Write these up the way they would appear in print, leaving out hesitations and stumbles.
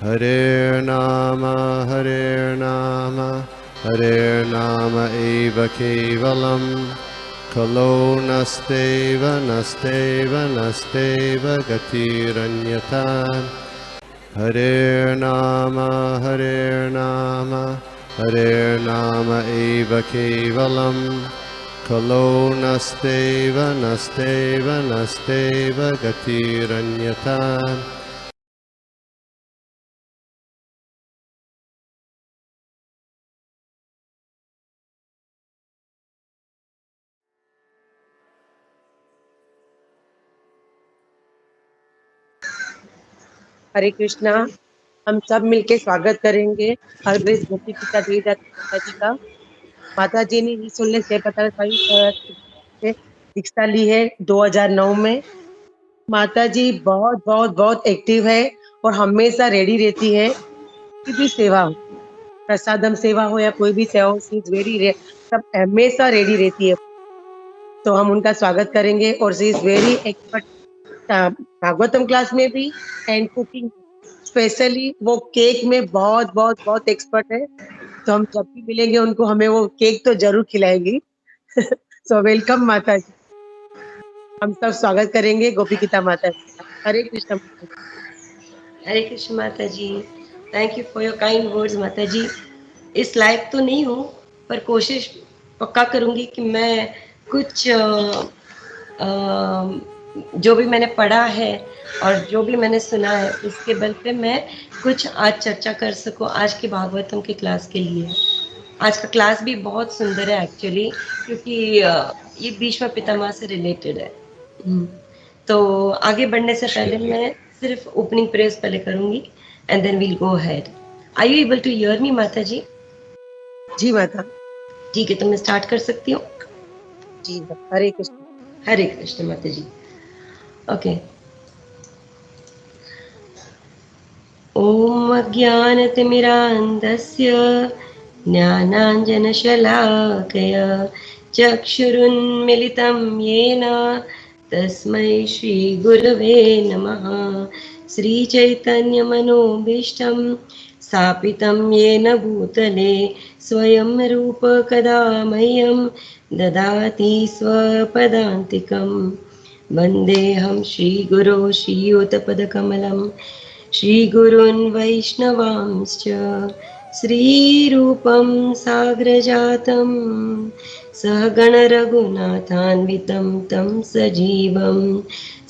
Hare Nama Hare Nama eva kevalam Kalo nasteva nasteva nasteva gatiranyata Hare Nama Hare Nama eva kevalam Kalo nasteva nasteva nasteva gatiranyata हरे कृष्णा। हम सब मिलके स्वागत करेंगे हर bridge गोपी पिता देवदास माता जी का। माता जी ने 1917 से दीक्षा ली है 2009 में। माता जी बहुत बहुत बहुत एक्टिव है और हमेशा रेडी रहती है। कोई भी सेवा हो, प्रसादम सेवा हो या कोई भी सेवा हो, शी इज वेरी सब हमेशा रेडी रहती है। तो हम उनका स्वागत करेंगे और she is very expert Bhagavatam class में भी एंड कुकिंग, स्पेशली वो केक में बहुत बहुत बहुत एक्सपर्ट है। तो हम जब भी मिलेंगे उनको हमें वो केक तो जरूर खिलाएगी। सो वेलकम माता जी। हम सब स्वागत करेंगे गोपी गीता माता जी का। हरे कृष्ण माता जी। हरे कृष्ण माता जी। Thank you for your kind words माता जी। इस लायक तो नहीं हूँ पर कोशिश पक्का करूँगी कि मैं कुछ जो भी मैंने पढ़ा है और जो भी मैंने सुना है उसके बल पे मैं कुछ आज चर्चा कर सकूँ आज के भागवतम की क्लास के लिए। आज का क्लास भी बहुत सुंदर है एक्चुअली, क्योंकि ये भीष्म पितामह से रिलेटेड है। तो आगे बढ़ने से पहले मैं सिर्फ ओपनिंग प्रेयर्स पहले करूंगी and then we'll go ahead. Are you able to hear me माता जी? जी माता ठीक है, तो मैं स्टार्ट कर सकती हूँ। जी। हरे कृष्ण। हरे कृष्ण माता जी। ओके। ॐ अज्ञानतिमिरान्धस्य ज्ञानाञ्जनशलाकया चक्षुरुन्मिलितं येन तस्मै श्रीगुरवे नमः। श्रीचैतन्यमनोभीष्टं स्थापितं येन भूतले स्वयं रूप कदा मह्यं ददाति स्वपदान्तिकं। वन्देऽहं श्रीगुरो श्रीयुतपदकमलं श्रीगुरून् वैष्णवांश्च श्रीरूपं साग्रजातं सहगणरघुनाथान्वितं तं सजीवं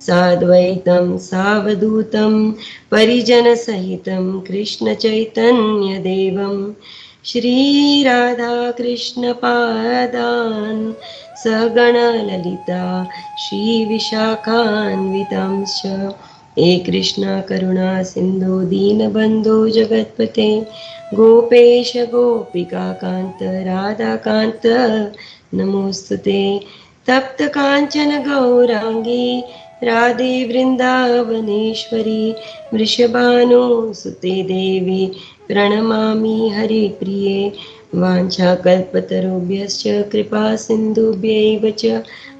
साद्वैतं सावधूतं परिजनसहितं कृष्णचैतन्यदेवं श्रीराधाकृष्णपादान् सहगणललिता श्रीविशाखान्वितांश्च हे कृष्णा करुणा सिंधु दीनबंधु जगतपते गोपेश गोपिका कांत राधा कांत नमोस्तुते। तप्त कांचन गौरांगी राधे वृंदावनेश्वरी वृषभानुसुते देवी प्रणमामि हरिप्रिये। वाञ्छाकल्पतरुभ्यश्च कृपा सिन्धुभ्यैव च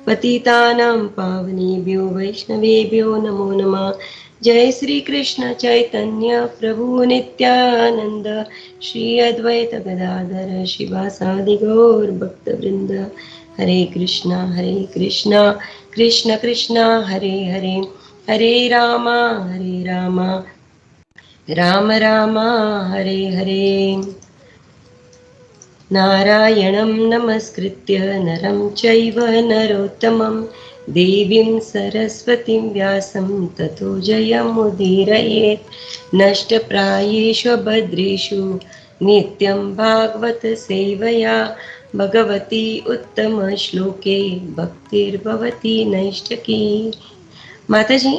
पतितानां पावनेभ्यो वैष्णवेभ्यो नमो नमः। जय श्री कृष्ण चैतन्य प्रभु नित्यानंद श्री अद्वैत गदाधर शिवासादि गौर भक्तवृंद। हरे कृष्णा कृष्ण कृष्ण हरे हरे, हरे राम राम राम हरे हरे। नारायणं नमस्कृत्य नरं चैव नरोत्तमं देवीं सरस्वतीं व्यासं ततो जयमुदीरयेत्। नष्टप्रायेषु भद्रेषु नित्यं भागवत सेवया भगवती उत्तमश्लोके भक्तिर्भवती नैष्ठकी। माता जी,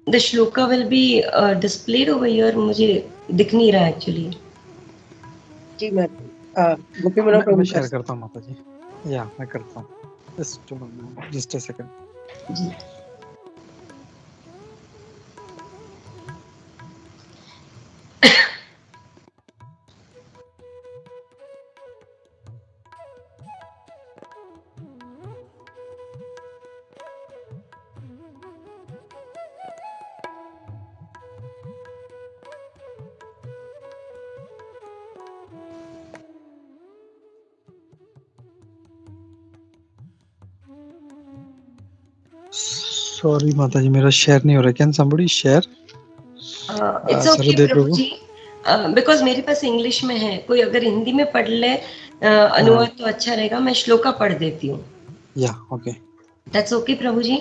the shloka will be displayed over here। मुझे दिख नहीं रहा एक्चुअली। जी माता गोपी मनोहर मैं प्रभु शेयर करता हूँ माता जी। या मैं करता हूँ, जस्ट अ सेकंड। जी। सॉरी माता जी, मेरा शेयर नहीं हो रहा. Can somebody share? It's okay सरदेव प्रभु प्रभु. जी, बिकॉज मेरे पास इंग्लिश में है. कोई अगर हिंदी में पढ़ ले हाँ, अनुवाद तो अच्छा रहेगा. मैं श्लोका पढ़ देती हूँ. या ओके. दैट्स ओके प्रभु जी.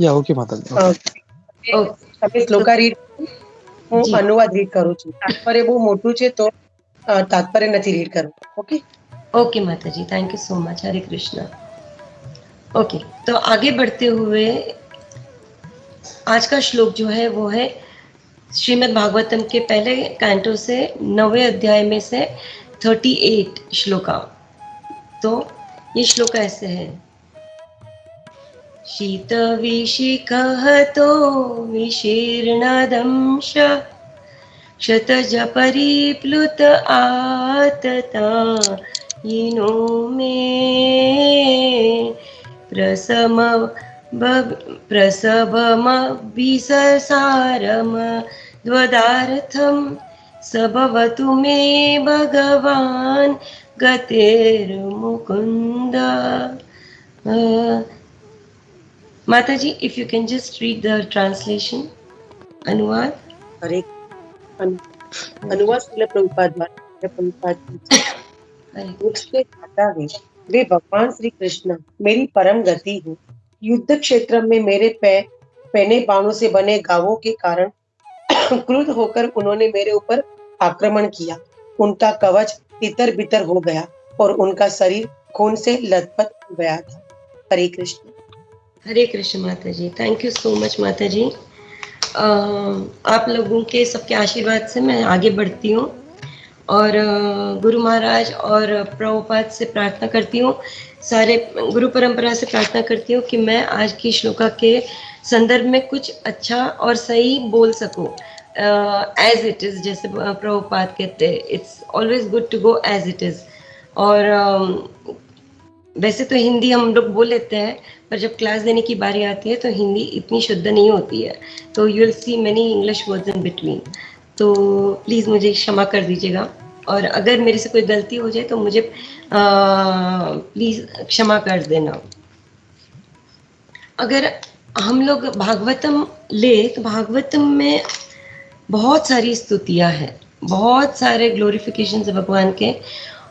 या ओके माता जी. ओके. ओके તમે શ્લોકા રીડ હું જી. અનુવાદ રીડ કરું છું. તાત્પર્ય બહુ મોટું છે તો તાત્પર્ય નથી રીડ કરવું. ઓકે. ओके माता जी, thank you so much. Hare Krishna. Okay, तो आगे बढ़ते हुए आज का श्लोक जो है वो है श्रीमद् भागवतम के पहले कैंटो से 9वें अध्याय में से 38 श्लोका. तो ये श्लोक ऐसे है. शीतविशिखहतो विशीर्णदंश क्षतज परिप्लुत आतता यिनो मे प्रसभमभिससारम द्वदार्थम सबवतु मे भगवान् गतिर्मुकुन्द. माता जी, if you can just read the translation, अनुवाद. હરે अनुवाद श्रील प्रभुपाद द्वारा. प्रभुपाद जी, वृक्ष के घाटा वे भगवान श्री कृष्ण मेरी परम गति है. युद्ध क्षेत्र में मेरे पहने बाणों से बने घावों के कारण क्रुद्ध होकर उन्होंने मेरे ऊपर आक्रमण किया. उनका कवच तितर बितर हो गया और उनका शरीर खून से लथपथ हो गया था. हरे कृष्ण. हरे कृष्ण माता जी. थैंक यू सो मच माता जी. आप लोगों के सबके आशीर्वाद से मैं आगे बढ़ती हूँ और गुरु महाराज और प्रभुपाद से प्रार्थना करती हूँ, सारे गुरु परंपरा से प्रार्थना करती हूँ कि मैं आज की श्लोका के संदर्भ में कुछ अच्छा और सही बोल सकूँ. एज इट इज़, जैसे प्रभुपाद कहते हैं, it's always good to go as it is. और वैसे तो हिंदी हम लोग बोल लेते हैं, पर जब क्लास देने की बारी आती है तो हिंदी इतनी शुद्ध नहीं होती है. तो you will see many English words in between. तो प्लीज़ मुझे क्षमा कर दीजिएगा और अगर मेरे से कोई गलती हो जाए तो मुझे प्लीज़ क्षमा कर देना. अगर हम लोग भागवतम ले तो भागवतम में बहुत सारी स्तुतियाँ हैं, बहुत सारे ग्लोरिफिकेशन है भगवान के,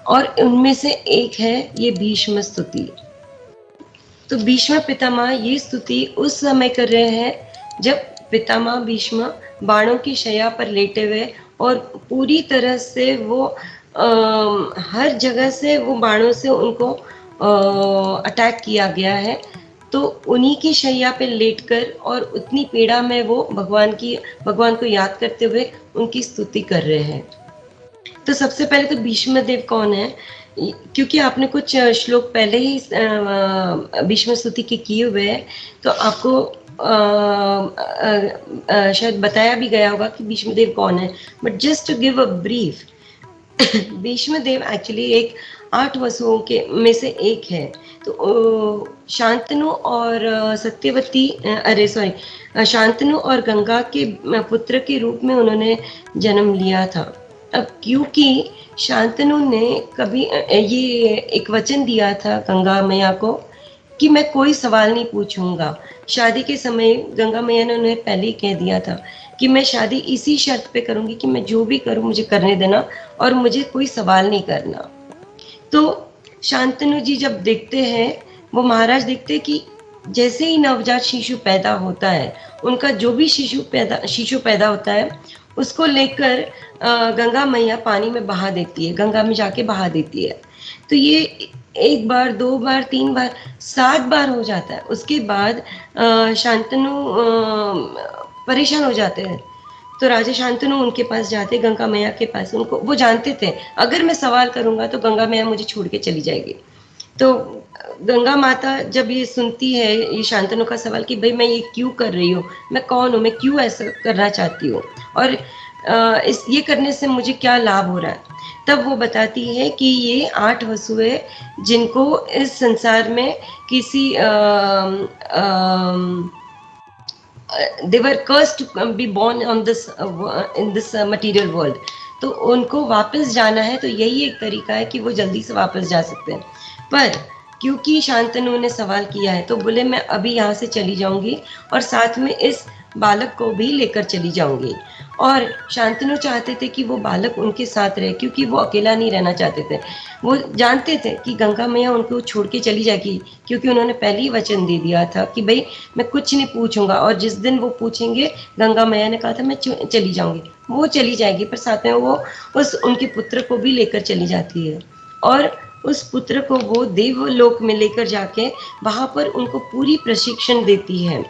और उनमें से एक है ये भीष्म स्तुति. तो भीष्म पितामह ये स्तुति उस समय कर रहे हैं जब पितामह भीष्म बाणों की शैया पर लेटे हुए और पूरी तरह से वो हर जगह से वो बाणों से उनको अटैक किया गया है. तो उन्हीं की शैया पे लेटकर और उतनी पीड़ा में वो भगवान को याद करते हुए उनकी स्तुति कर रहे हैं. तो सबसे पहले तो भीष्म देव कौन है, क्योंकि आपने कुछ श्लोक पहले ही भीष्म स्तुति के किए हुए हैं, तो आपको शायद बताया भी गया होगा कि भीष्म देव कौन है. But just to give a brief, Bhishma Dev actually एक 8 वसुओं के में से एक है. तो शांतनु और सत्यवती, शांतनु और गंगा के पुत्र के रूप में उन्होंने जन्म लिया था. अब क्योंकि शांतनु ने कभी ये एक वचन दिया था गंगा मैया को कि मैं कोई सवाल नहीं पूछूंगा. शादी के समय गंगा मैया ने उन्हें पहले ही कह दिया था कि मैं शादी इसी शर्त पे करूंगी कि मैं जो भी करूं मुझे करने देना और मुझे कोई सवाल नहीं करना. तो शांतनु जी जब देखते हैं, वो महाराज देखते हैं कि जैसे ही नवजात शिशु पैदा होता है, उनका जो भी शिशु पैदा होता है उसको लेकर गंगा मैया पानी में बहा देती है, गंगा में जाके बहा देती है. तो ये 1 बार 2 बार 3 बार 7 बार हो जाता है. उसके बाद शांतनु परेशान हो जाते हैं. तो राजा शांतनु उनके पास जाते, गंगा मैया के पास. उनको वो जानते थे अगर मैं सवाल करूंगा तो गंगा मैया मुझे छोड़ के चली जाएगी. तो गंगा माता जब ये सुनती है ये शांतनु का सवाल कि भाई मैं ये क्यों कर रही हूँ, मैं कौन हूँ, मैं क्यों ऐसा करना चाहती हूँ और ये करने से मुझे क्या लाभ हो रहा है, तब वो बताती है कि ये 8 वसुएं जिनको इस संसार में किसी they were cursed to be born on this in this material world. तो उनको वापस जाना है, तो यही एक तरीका है कि वो जल्दी से वापस जा सकते हैं. पर क्योंकि शांतनु ने सवाल किया है, तो बोले मैं अभी यहाँ से चली जाऊंगी और साथ में इस बालक को भी लेकर चली जाऊंगी। और शांतनु चाहते थे कि वो बालक उनके साथ रहे, क्योंकि वो अकेला नहीं रहना चाहते थे। वो जानते थे कि गंगा मैया उनको छोड़ के चली जाएगी, क्योंकि उन्होंने पहले ही वचन दे दिया था कि भाई मैं कुछ नहीं पूछूंगा, और जिस दिन वो पूछेंगे, गंगा मैया ने कहा था मैं चली जाऊंगी, वो चली जाएगी, पर साथ में वो उस उनके पुत्र को भी लेकर चली जाती है। और उस पुत्र को वो देवलोक में लेकर जाके वहाँ पर उनको पूरी प्रशिक्षण देती है,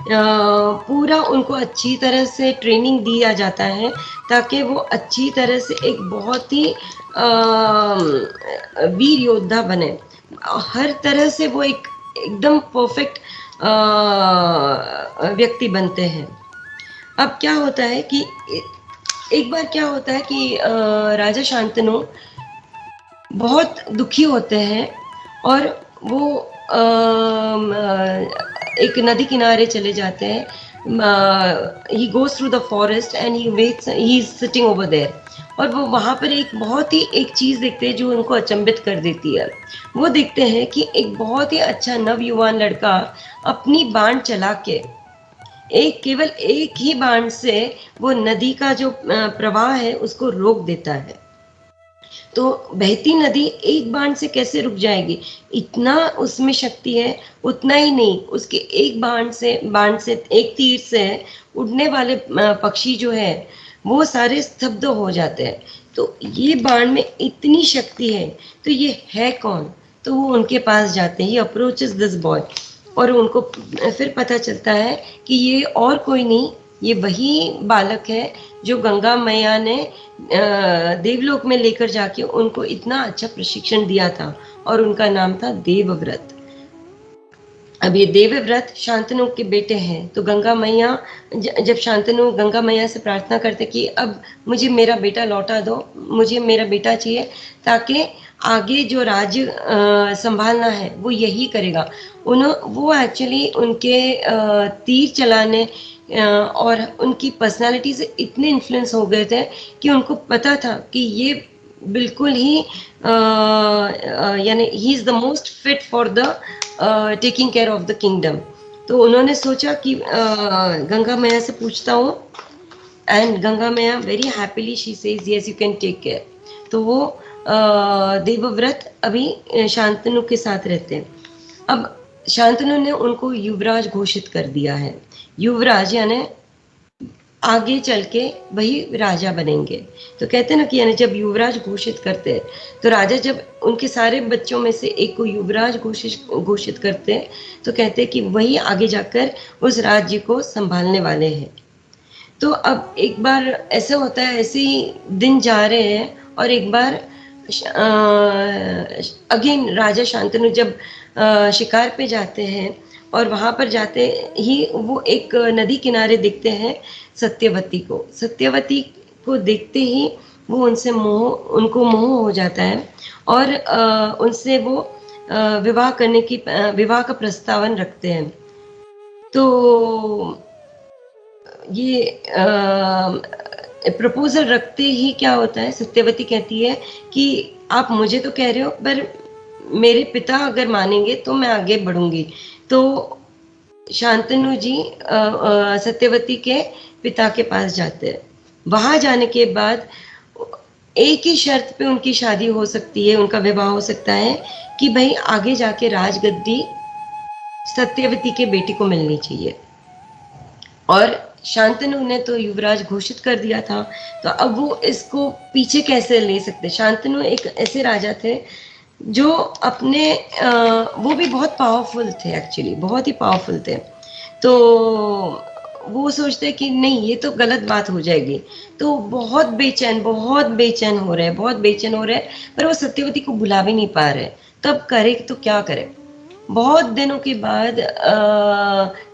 पूरा उनको अच्छी तरह से ट्रेनिंग दिया जाता है, ताकि वो अच्छी तरह से एक बहुत ही वीर योद्धा बने। हर तरह से वो एक एकदम परफेक्ट व्यक्ति बनते हैं। अब क्या होता है कि एक बार क्या होता है कि राजा शांतनु बहुत दुखी होते हैं, और वो एक नदी किनारे चले जाते हैं। He goes through the forest and he waits, he is sitting over there. और वो वहाँ पर एक बहुत ही एक चीज़ देखते हैं जो उनको अचंभित कर देती है। वो देखते हैं कि एक बहुत ही अच्छा नवयुवान लड़का अपनी बाण चला के केवल एक ही बाण से वो नदी का जो प्रवाह है उसको रोक देता है। तो बहती नदी एक बाण से कैसे रुक जाएगी, इतना उसमें शक्ति है। उतना ही नहीं, उसके एक बाण से एक तीर से उड़ने वाले पक्षी जो है वो सारे स्तब्ध हो जाते हैं। तो ये बाण में इतनी शक्ति है, तो ये है कौन? तो वो उनके पास जाते हैं, ही अप्रोचेस दिस बॉय, और उनको फिर पता चलता है कि ये और कोई नहीं, ये वही बालक है जो गंगा मैया ने देवलोक में लेकर जाके उनको इतना अच्छा प्रशिक्षण दिया था, और उनका नाम था देवव्रत। अब ये देवव्रत शांतनु के बेटे हैं। तो गंगा मैया, जब शांतनु गंगा मैया से प्रार्थना करते कि अब मुझे मेरा बेटा लौटा दो, मुझे मेरा बेटा चाहिए, ताकि आगे जो राज्य संभालना है वो यही करेगा। वो एक्चुअली उनके तीर चलाने और उनकी पर्सनालिटी से इतने इन्फ्लुएंस हो गए थे कि उनको पता था कि ये बिल्कुल ही यानी he is the most fit for the taking care of the kingdom. तो उन्होंने सोचा कि गंगा मैया से पूछता हूँ, एंड गंगा मैया very happily she says yes you can take care. तो वो देवव्रत अभी शांतनु के साथ रहते हैं। अब शांतनु ने उनको युवराज घोषित कर दिया है। युवराज यानी आगे चल के वही राजा बनेंगे। तो कहते हैं ना कि यानी जब युवराज घोषित करते हैं, तो राजा जब उनके सारे बच्चों में से एक को युवराज घोषित करते हैं, तो कहते हैं कि वही आगे जाकर उस राज्य को संभालने वाले हैं। तो अब एक बार ऐसा होता है, ऐसे ही दिन जा रहे हैं, और एक बार अगेन राजा शांतनु जब शिकार पे जाते हैं, और वहाँ पर जाते ही वो एक नदी किनारे देखते हैं सत्यवती को। सत्यवती को देखते ही वो उनको मोह हो जाता है, और उनसे वो विवाह का प्रस्तावन रखते हैं। तो ये प्रपोजल रखते ही क्या होता है, सत्यवती कहती है कि आप मुझे तो कह रहे हो, पर मेरे पिता अगर मानेंगे तो मैं आगे बढ़ूंगी। तो शांतनु जी सत्यवती के पिता के पास जाते हैं। वहां जाने के बाद एक ही शर्त पे उनकी शादी हो सकती है, उनका विवाह हो सकता है कि भाई आगे जाके राजगद्दी सत्यवती के बेटे को मिलनी चाहिए। और शांतनु ने तो युवराज घोषित कर दिया था, तो अब वो इसको पीछे कैसे ले सकते। शांतनु एक ऐसे राजा थे जो अपने वो भी बहुत पावरफुल थे, एक्चुअली बहुत ही पावरफुल थे। तो वो सोचते कि नहीं, ये तो गलत बात हो जाएगी। तो बहुत बेचैन हो रहे हैं, पर वो सत्यवती को बुला भी नहीं पा रहे। तब करे तो क्या करे। बहुत दिनों के बाद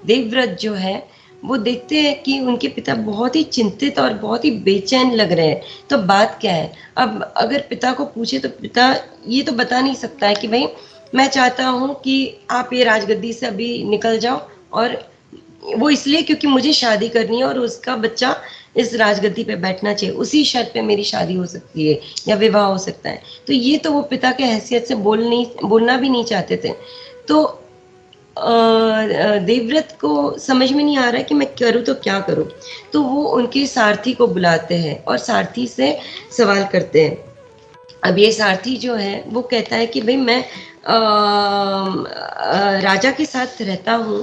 देवव्रत जो है वो देखते हैं कि उनके पिता बहुत ही चिंतित और बहुत ही बेचैन लग रहे हैं। तो बात क्या है, अब अगर पिता को पूछे तो पिता ये तो बता नहीं सकता है कि भाई मैं चाहता हूँ कि आप ये राजगद्दी से अभी निकल जाओ, और वो इसलिए क्योंकि मुझे शादी करनी है और उसका बच्चा इस राजगद्दी पे बैठना चाहिए, उसी शर्त पे मेरी शादी हो सकती है या विवाह हो सकता है। तो ये तो वो पिता के हैसियत से बोलना भी नहीं चाहते थे। तो देवव्रत को समझ में नहीं आ रहा है कि मैं करूँ तो क्या करूँ। तो वो उनके सारथी को बुलाते हैं और सारथी से सवाल करते हैं। अब ये सारथी जो है वो कहता है कि भाई मैं राजा के साथ रहता हूँ,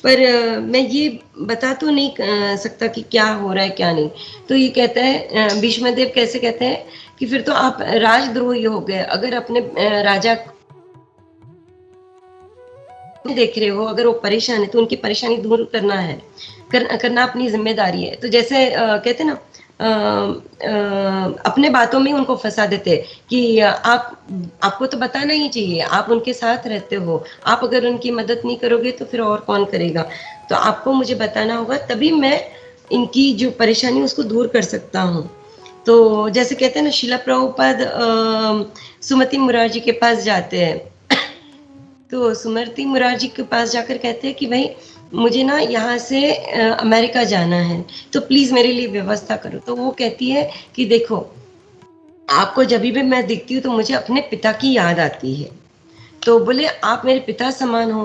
पर मैं ये बता तो नहीं सकता कि क्या हो रहा है क्या नहीं। तो ये कहता है, भीष्मदेव कैसे कहते हैं कि फिर तो आप राजद्रोही हो गए, अगर अपने राजा देख रहे हो, अगर वो परेशान है तो उनकी परेशानी दूर करना है, करना अपनी जिम्मेदारी है। तो जैसे कहते ना, अपने बातों में उनको फंसा देते कि आपको तो बताना ही चाहिए, आप उनके साथ रहते हो, आप अगर उनकी मदद नहीं करोगे तो फिर और कौन करेगा, तो आपको मुझे बताना होगा, तभी मैं इनकी जो परेशानी उसको दूर कर सकता हूँ। तो जैसे कहते हैं ना, शिला प्रभुपाद सुमति मुरारजी के पास जाते हैं, तो सुमति मुरारजी के पास जाकर कहते हैं कि भाई मुझे ना यहाँ से अमेरिका जाना है, तो प्लीज़ मेरे लिए व्यवस्था करो। तो वो कहती है कि देखो, आपको जब भी मैं दिखती हूँ तो मुझे अपने पिता की याद आती है। तो बोले आप मेरे पिता समान हो,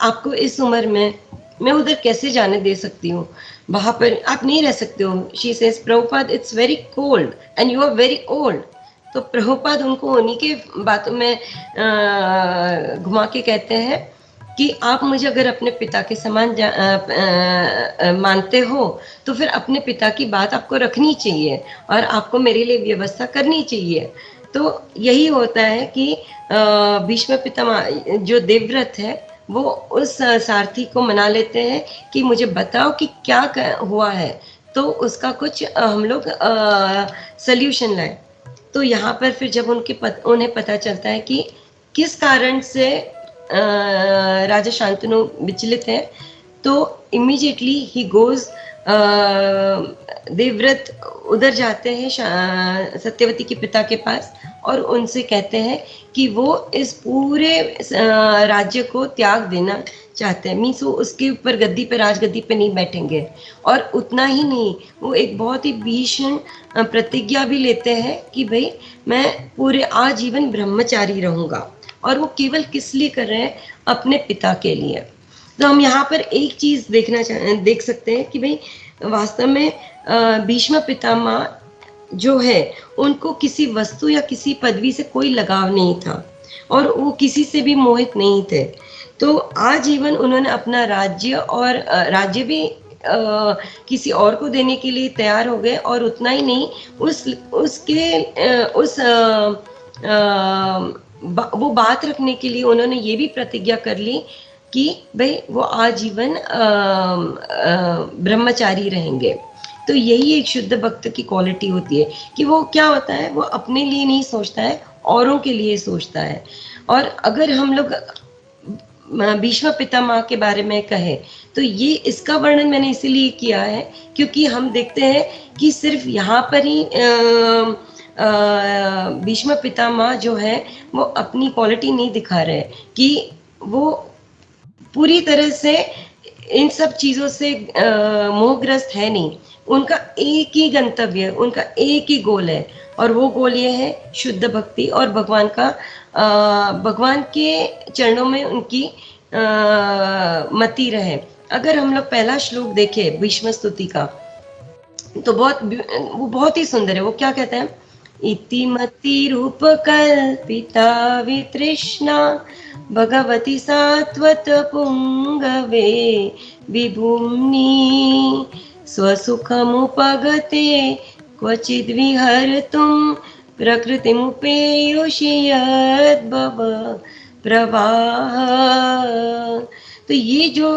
आपको इस उम्र में मैं उधर कैसे जाने दे सकती हूँ, वहाँ पर आप नहीं रह सकते हो। She says Prabhupada it's very cold and you are very old. तो प्रभुपाद उनको उन्हीं के बातों में घुमा के कहते हैं कि आप मुझे अगर अपने पिता के समान मानते हो तो फिर अपने पिता की बात आपको रखनी चाहिए और आपको मेरे लिए व्यवस्था करनी चाहिए। तो यही होता है कि भीष्म पितामह जो देवव्रत है वो उस सारथी को मना लेते हैं कि मुझे बताओ कि क्या हुआ है, तो उसका कुछ हम लोग सल्यूशन लाए। तो यहाँ पर फिर जब उन्हें पता चलता है कि किस कारण से राजा शांतनु विचलित है, तो इमीडिएटली ही गोज, देवव्रत उधर जाते हैं सत्यवती के पिता के पास और उनसे कहते हैं कि वो इस पूरे राज्य को त्याग देना चाहते हैं, मीन्स वो उसके ऊपर गद्दी पे, राजगद्दी पे नहीं बैठेंगे। और उतना ही नहीं, वो एक बहुत ही भीषण प्रतिज्ञा भी लेते हैं कि भाई मैं पूरे आजीवन ब्रह्मचारी रहूंगा, और वो केवल किस लिए कर रहे हैं, अपने पिता के लिए। तो हम यहाँ पर एक चीज देख सकते हैं कि भाई वास्तव में भीष्म पितामह जो है उनको किसी वस्तु या किसी पदवी से कोई लगाव नहीं था और वो किसी से भी मोहित नहीं थे। तो आजीवन उन्होंने अपना राज्य और राज्य भी किसी और को देने के लिए तैयार हो गए, और उतना ही नहीं, वो बात रखने के लिए उन्होंने ये भी प्रतिज्ञा कर ली कि भाई वो आजीवन ब्रह्मचारी रहेंगे। तो यही एक शुद्ध भक्त की क्वालिटी होती है कि वो क्या होता है, वो अपने लिए नहीं सोचता है, औरों के लिए सोचता है। और अगर हम लोग भीष्म पितामह के बारे में कहें तो ये इसका वर्णन मैंने इसीलिए किया है क्योंकि हम देखते हैं कि सिर्फ यहाँ पर ही भीष्म पितामह जो है वो अपनी क्वालिटी नहीं दिखा रहे कि वो पूरी तरह से इन सब चीज़ों से मोहग्रस्त है नहीं। उनका एक ही गंतव्य, उनका एक ही गोल है, और वो गोल ये है शुद्ध भक्ति और भगवान के चरणों में उनकी मति रहे। अगर हम लोग पहला श्लोक देखें भीष्म स्तुति का तो वो बहुत ही सुंदर है। वो क्या कहते हैं, इति मति रूप कल्पिता वितृष्णा भगवती सात्वत पुंगवे विभुम्नि स्वसुखमुपगते क्वचिद् विहर्तुं प्रकृतिमुपेयुषि यद्भव प्रवाह। तो ये जो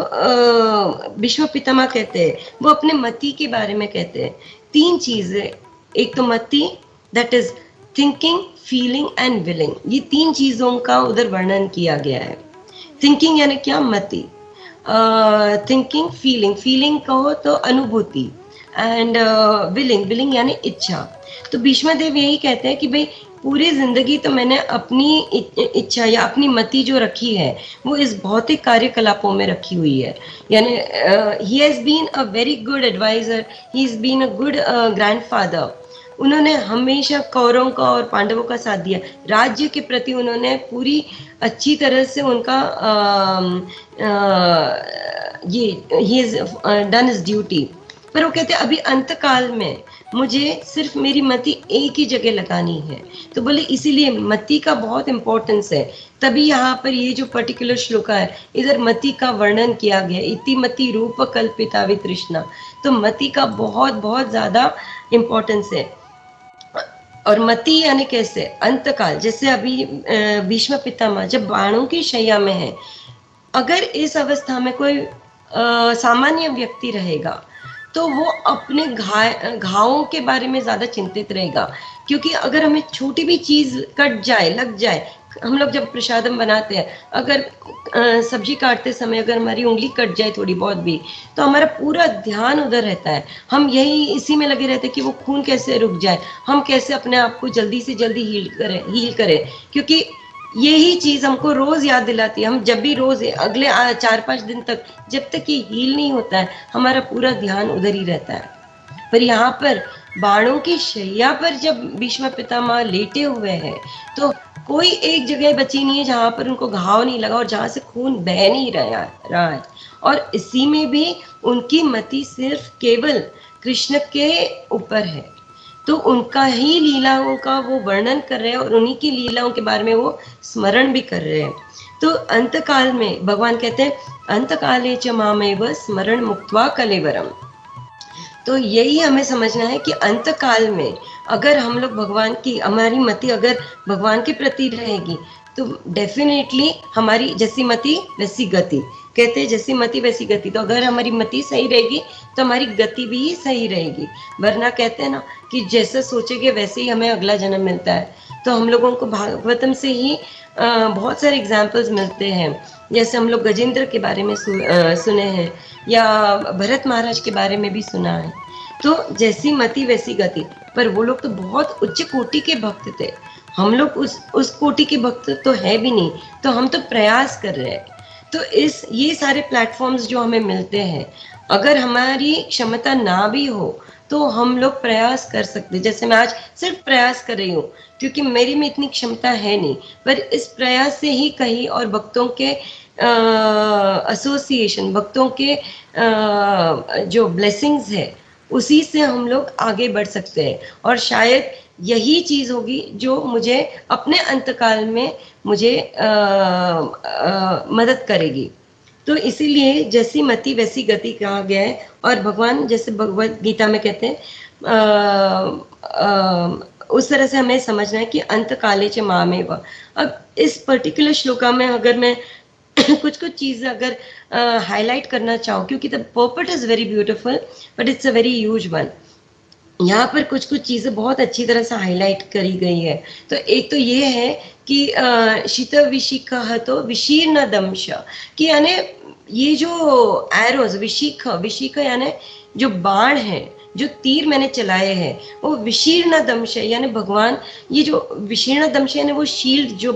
भीष्म पितामह कहते हैं वो अपने मति के बारे में कहते हैं। तीन चीजें, एक तो मति, that is thinking, feeling and willing, ये तीन चीजों का उधर वर्णन किया गया है। थिंकिंग यानी क्या, मति, थिंकिंग, फीलिंग कहो तो अनुभूति, एंड विलिंग यानी इच्छा। तो भीष्मदेव यही कहते हैं कि भाई पूरी जिंदगी तो मैंने अपनी इच्छा या अपनी मति जो रखी है वो इस भौतिक कार्यकलापों में रखी हुई है। यानी he has been a very good adviser, he has been a good grandfather. उन्होंने हमेशा कौरवों का और पांडवों का साथ दिया। राज्य के प्रति उन्होंने पूरी अच्छी तरह से उनका ये he is done his duty. पर वो कहते हैं अभी अंत काल में मुझे सिर्फ मेरी मति एक ही जगह लगानी है। तो बोले इसीलिए मति का बहुत इंपॉर्टेंस है। तभी यहाँ पर ये जो पर्टिकुलर श्लोका है इधर मति का वर्णन किया गया, इति मति रूप कल्पिता वितृष्णा। तो मति का बहुत बहुत ज्यादा इंपॉर्टेंस है। और मति यानी कैसे अंतकाल, जैसे अभी भीष्म पितामह जब बाणों की शैया में है, अगर इस अवस्था में कोई सामान्य व्यक्ति रहेगा तो वो अपने घावों के बारे में ज्यादा चिंतित रहेगा। क्योंकि अगर हमें छोटी भी चीज कट जाए, लग जाए, हम लोग जब प्रसादम बनाते हैं, अगर सब्जी काटते समय अगर हमारी उंगली कट जाए थोड़ी बहुत भी, तो हमारा पूरा ध्यान उधर रहता है। हम यही इसी में लगे रहते हैं कि वो खून कैसे रुक जाए, हम कैसे अपने आप को जल्दी से जल्दी हील करें। क्योंकि यही चीज हमको रोज याद दिलाती है। हम जब भी रोज अगले 4-5 दिन तक जब तक ये हील नहीं होता है, हमारा पूरा ध्यान उधर ही रहता है। पर यहाँ पर बाणों की शैया पर जब भीष्म पितामह लेटे हुए हैं तो कोई एक जगह बची नहीं है जहां पर उनको घाव नहीं लगा और जहां से खून बह नहीं रहा है। और इसी में भी उनकी मति सिर्फ केवल कृष्ण के ऊपर है। तो उनका ही लीलाओं का वो वर्णन कर रहे हैं और उन्हीं की लीलाओं के बारे में वो स्मरण भी कर रहे हैं। तो अंत काल में भगवान कहते हैं अंत काले च मामेव स्मरण मुक्त्वा कलेवरम। तो यही हमें समझना है कि अंत काल में अगर हम लोग भगवान की, हमारी मति अगर भगवान के प्रति रहेगी तो डेफिनेटली हमारी जैसी मति वैसी गति। कहते हैं जैसी मति वैसी गति। तो अगर हमारी मति सही रहेगी तो हमारी गति भी सही रहेगी। वरना कहते हैं ना कि जैसा सोचेंगे वैसे ही हमें अगला जन्म मिलता है। तो हम लोगों को भागवतम से ही बहुत सारे एग्जाम्पल्स मिलते हैं। जैसे हम लोग गजेंद्र के बारे में सुने हैं या भरत महाराज के बारे में भी सुना है। तो जैसी मति वैसी गति। पर वो लोग तो बहुत उच्च कोटि के भक्त थे, हम लोग उस कोटि के भक्त तो है भी नहीं। तो हम तो प्रयास कर रहे हैं। तो ये सारे प्लेटफॉर्म्स जो हमें मिलते हैं, अगर हमारी क्षमता ना भी हो तो हम लोग प्रयास कर सकते। जैसे मैं आज सिर्फ प्रयास कर रही हूँ क्योंकि मेरी में इतनी क्षमता है नहीं, पर इस प्रयास से ही कहीं और भक्तों के एसोसिएशन, भक्तों के जो ब्लेसिंग्स है उसी से हम लोग आगे बढ़ सकते हैं। और शायद यही चीज होगी जो मुझे अपने अंतकाल में मुझे मदद करेगी। तो इसीलिए जैसी मति वैसी गति कहा गया है। और भगवान जैसे भगवत गीता में कहते हैं उस तरह से हमें समझना है कि अंत काले च मामेव। अब इस पर्टिकुलर श्लोका में अगर मैं कुछ चीजें अगर हाईलाइट करना चाहूँ, क्योंकि the पर्पट is very beautiful but it's a very huge one. यहाँ पर कुछ चीजें बहुत अच्छी तरह से हाईलाइट करी गई है। तो एक तो ये है कि शीत विशिख तो विशीर्ण दंश, कि यानी ये जो एरोज विशिख यानी जो बाण है, जो तीर मैंने चलाए हैं वो विशीर्ण दंश है। यानी भगवान ये जो विशीर्ण दंश यानी वो शील्ड जो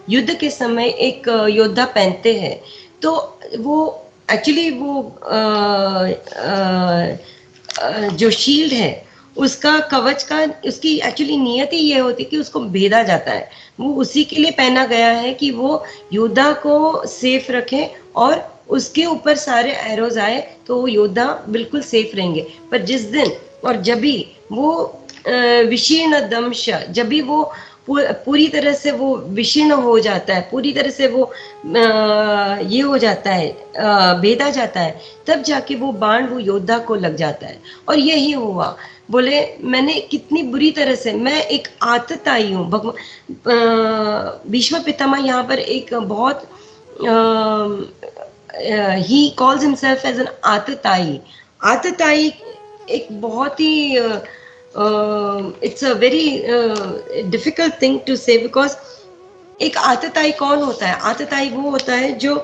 युद्ध के समय एक योद्धा पहनते हैं, तो वो एक्चुअली वो जो शील्ड है उसका कवच का, उसकी एक्चुअली नियति ये होती है कि उसको भेदा जाता है। वो उसी के लिए पहना गया है कि वो योद्धा को सेफ रखे और उसके ऊपर सारे एरोज आए तो वो योद्धा बिल्कुल सेफ रहेंगे। पर जिस दिन और जब भी वो विशीर्ण दंश, जब भी वो पूरी तरह से वो विशीर्ण हो जाता है, पूरी तरह से वो ये हो जाता है, भेदा जाता है, तब जाके वो बाण वो योद्धा को लग जाता है। और यही हुआ। बोले मैंने कितनी बुरी तरह से, मैं एक आतताई हूँ। भीष्म पितामह यहाँ पर एक बहुत ही कॉल्स हिमसेल्फ एज एन आतताई। आतताई एक बहुत ही it's a very difficult thing to say, because एक आतताई कौन होता है? आतताई वो होता है जो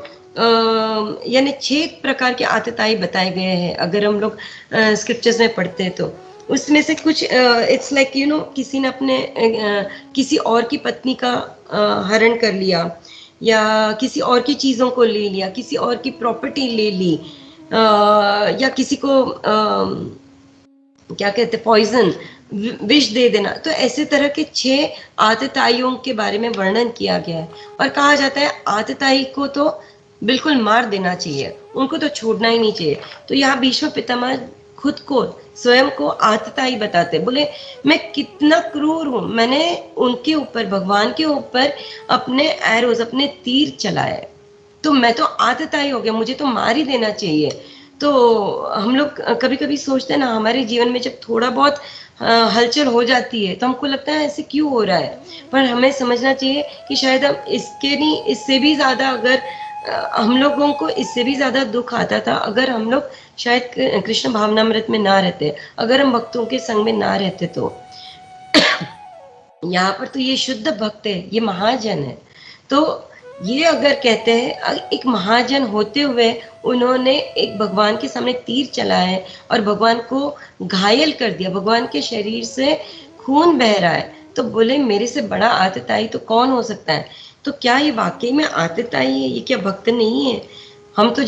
यानी 6 प्रकार के आतताई बताए गए हैं अगर हम लोग स्क्रिप्चर्स में पढ़ते हैं। तो उसमें से कुछ इट्स लाइक यू नो किसी ने अपने किसी और की पत्नी का हरण कर लिया, या किसी और की चीज़ों को ले लिया, किसी और की प्रॉपर्टी ले ली, या किसी को क्या कहते पॉइजन विष दे देना। तो ऐसे तरह के 6 आतताइयों के बारे में वर्णन किया गया है और कहा जाता है आतताई को तो बिल्कुल मार देना चाहिए, उनको तो छोड़ना ही नहीं चाहिए। तो यहाँ भीष्म पितामह खुद को स्वयं को आतताई बताते, बोले मैं कितना क्रूर हूँ, मैंने उनके ऊपर भगवान के ऊपर अपने एरोज अपने तीर चलाए, तो मैं तो आतताई हो गया, मुझे तो मार ही देना चाहिए। तो हम लोग कभी कभी सोचते हैं ना, हमारे जीवन में जब थोड़ा बहुत हलचल हो जाती है तो हमको लगता है ऐसे क्यों हो रहा है, पर हमें समझना चाहिए कि शायद हम इसके नहीं इससे भी ज़्यादा अगर हम लोगों को इससे भी ज़्यादा दुख आता था अगर हम लोग शायद कृष्ण भावनामृत में ना रहते, अगर हम भक्तों के संग में ना रहते। तो यहाँ पर तो ये शुद्ध भक्त है, ये महाजन है। तो ये अगर कहते हैं एक महाजन होते हुए उन्होंने एक भगवान के सामने तीर चलाया है और भगवान को घायल कर दिया, भगवान के शरीर से खून बह रहा है, तो बोले मेरे से बड़ा आतताई तो कौन हो सकता है। तो क्या ये वाकई में आतताई है, ये क्या भक्त नहीं है? हम तो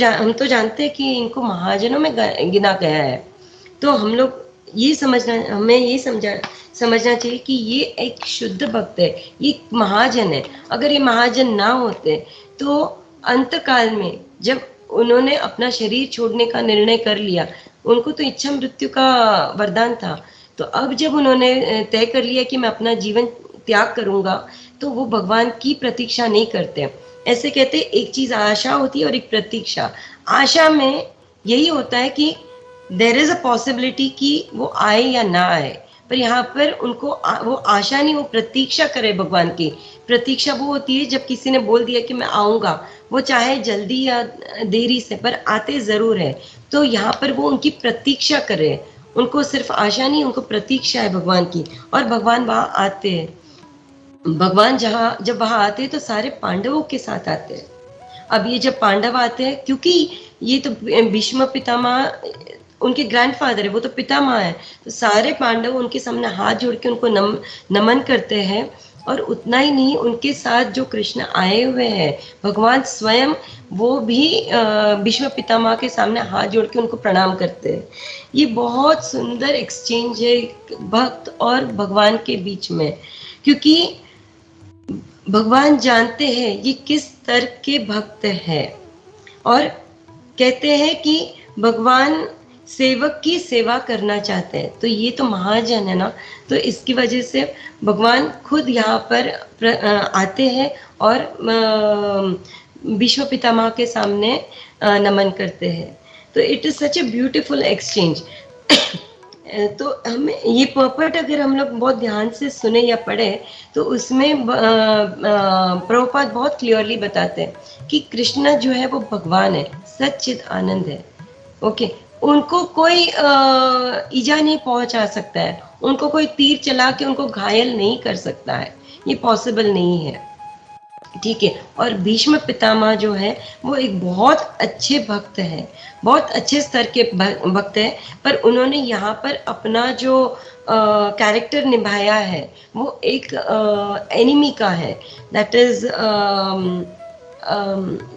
जानते हैं कि इनको महाजनों में गिना गया है। तो हम लोग ये हमें ये समझना चाहिए कि ये एक शुद्ध भक्त है, ये महाजन है। अगर ये महाजन ना होते तो अंतकाल में जब उन्होंने अपना शरीर छोड़ने का निर्णय कर लिया, उनको तो इच्छा मृत्यु का वरदान था, तो अब जब उन्होंने तय कर लिया कि मैं अपना जीवन त्याग करूंगा, तो वो भगवान की प्रतीक्षा नहीं करते। ऐसे कहते एक चीज आशा होती है और एक प्रतीक्षा। आशा में यही होता है कि देर इज अ पॉसिबिलिटी कि वो आए या ना आए, पर यहाँ पर उनको वो आशा नहीं, वो प्रतीक्षा करे भगवान की। प्रतीक्षा वो होती है जब किसी ने बोल दिया कि मैं आऊँगा, वो चाहे जल्दी या देरी से, पर आते ज़रूर है। तो यहाँ पर वो उनकी प्रतीक्षा करे, उनको सिर्फ आशा नहीं, उनको प्रतीक्षा है भगवान की, और भगवान वहाँ आते हैं। भगवान जब वहाँ आते हैं तो सारे पांडवों के साथ आते हैं। अब ये जब पांडव आते हैं, क्योंकि ये तो भीष्म पितामह उनके ग्रैंडफादर है, वो तो पितामह है, तो सारे पांडव उनके सामने हाथ जोड़ के उनको नमन करते हैं। और उतना ही नहीं, उनके साथ जो कृष्ण आए हुए हैं भगवान स्वयं, वो भी भीष्म पितामह के सामने हाथ जोड़ के उनको प्रणाम करते हैं। ये बहुत सुंदर एक्सचेंज है भक्त और भगवान के बीच में, क्योंकि भगवान जानते हैं ये किस तरह के भक्त हैं, और कहते हैं कि भगवान सेवक की सेवा करना चाहते हैं। तो ये तो महाजन है ना, तो इसकी वजह से भगवान खुद यहाँ पर आते हैं और भीष्म पितामह के सामने नमन करते हैं। तो it is such a beautiful exchange. तो हमें ये पर्पट अगर हम लोग बहुत ध्यान से सुने या पढ़े तो उसमें प्रभुपाद बहुत क्लियरली बताते हैं कि कृष्ण जो है वो भगवान है, सच्चिद आनंद है। ओके, उनको कोई ईजा नहीं पहुंचा सकता है, उनको कोई तीर चला के उनको घायल नहीं कर सकता है, ये पॉसिबल नहीं है। ठीक है। और भीष्म पितामह जो है वो एक बहुत अच्छे भक्त है, बहुत अच्छे स्तर के भक्त है, पर उन्होंने यहाँ पर अपना जो कैरेक्टर निभाया है वो एक एनिमी का है, दैट इज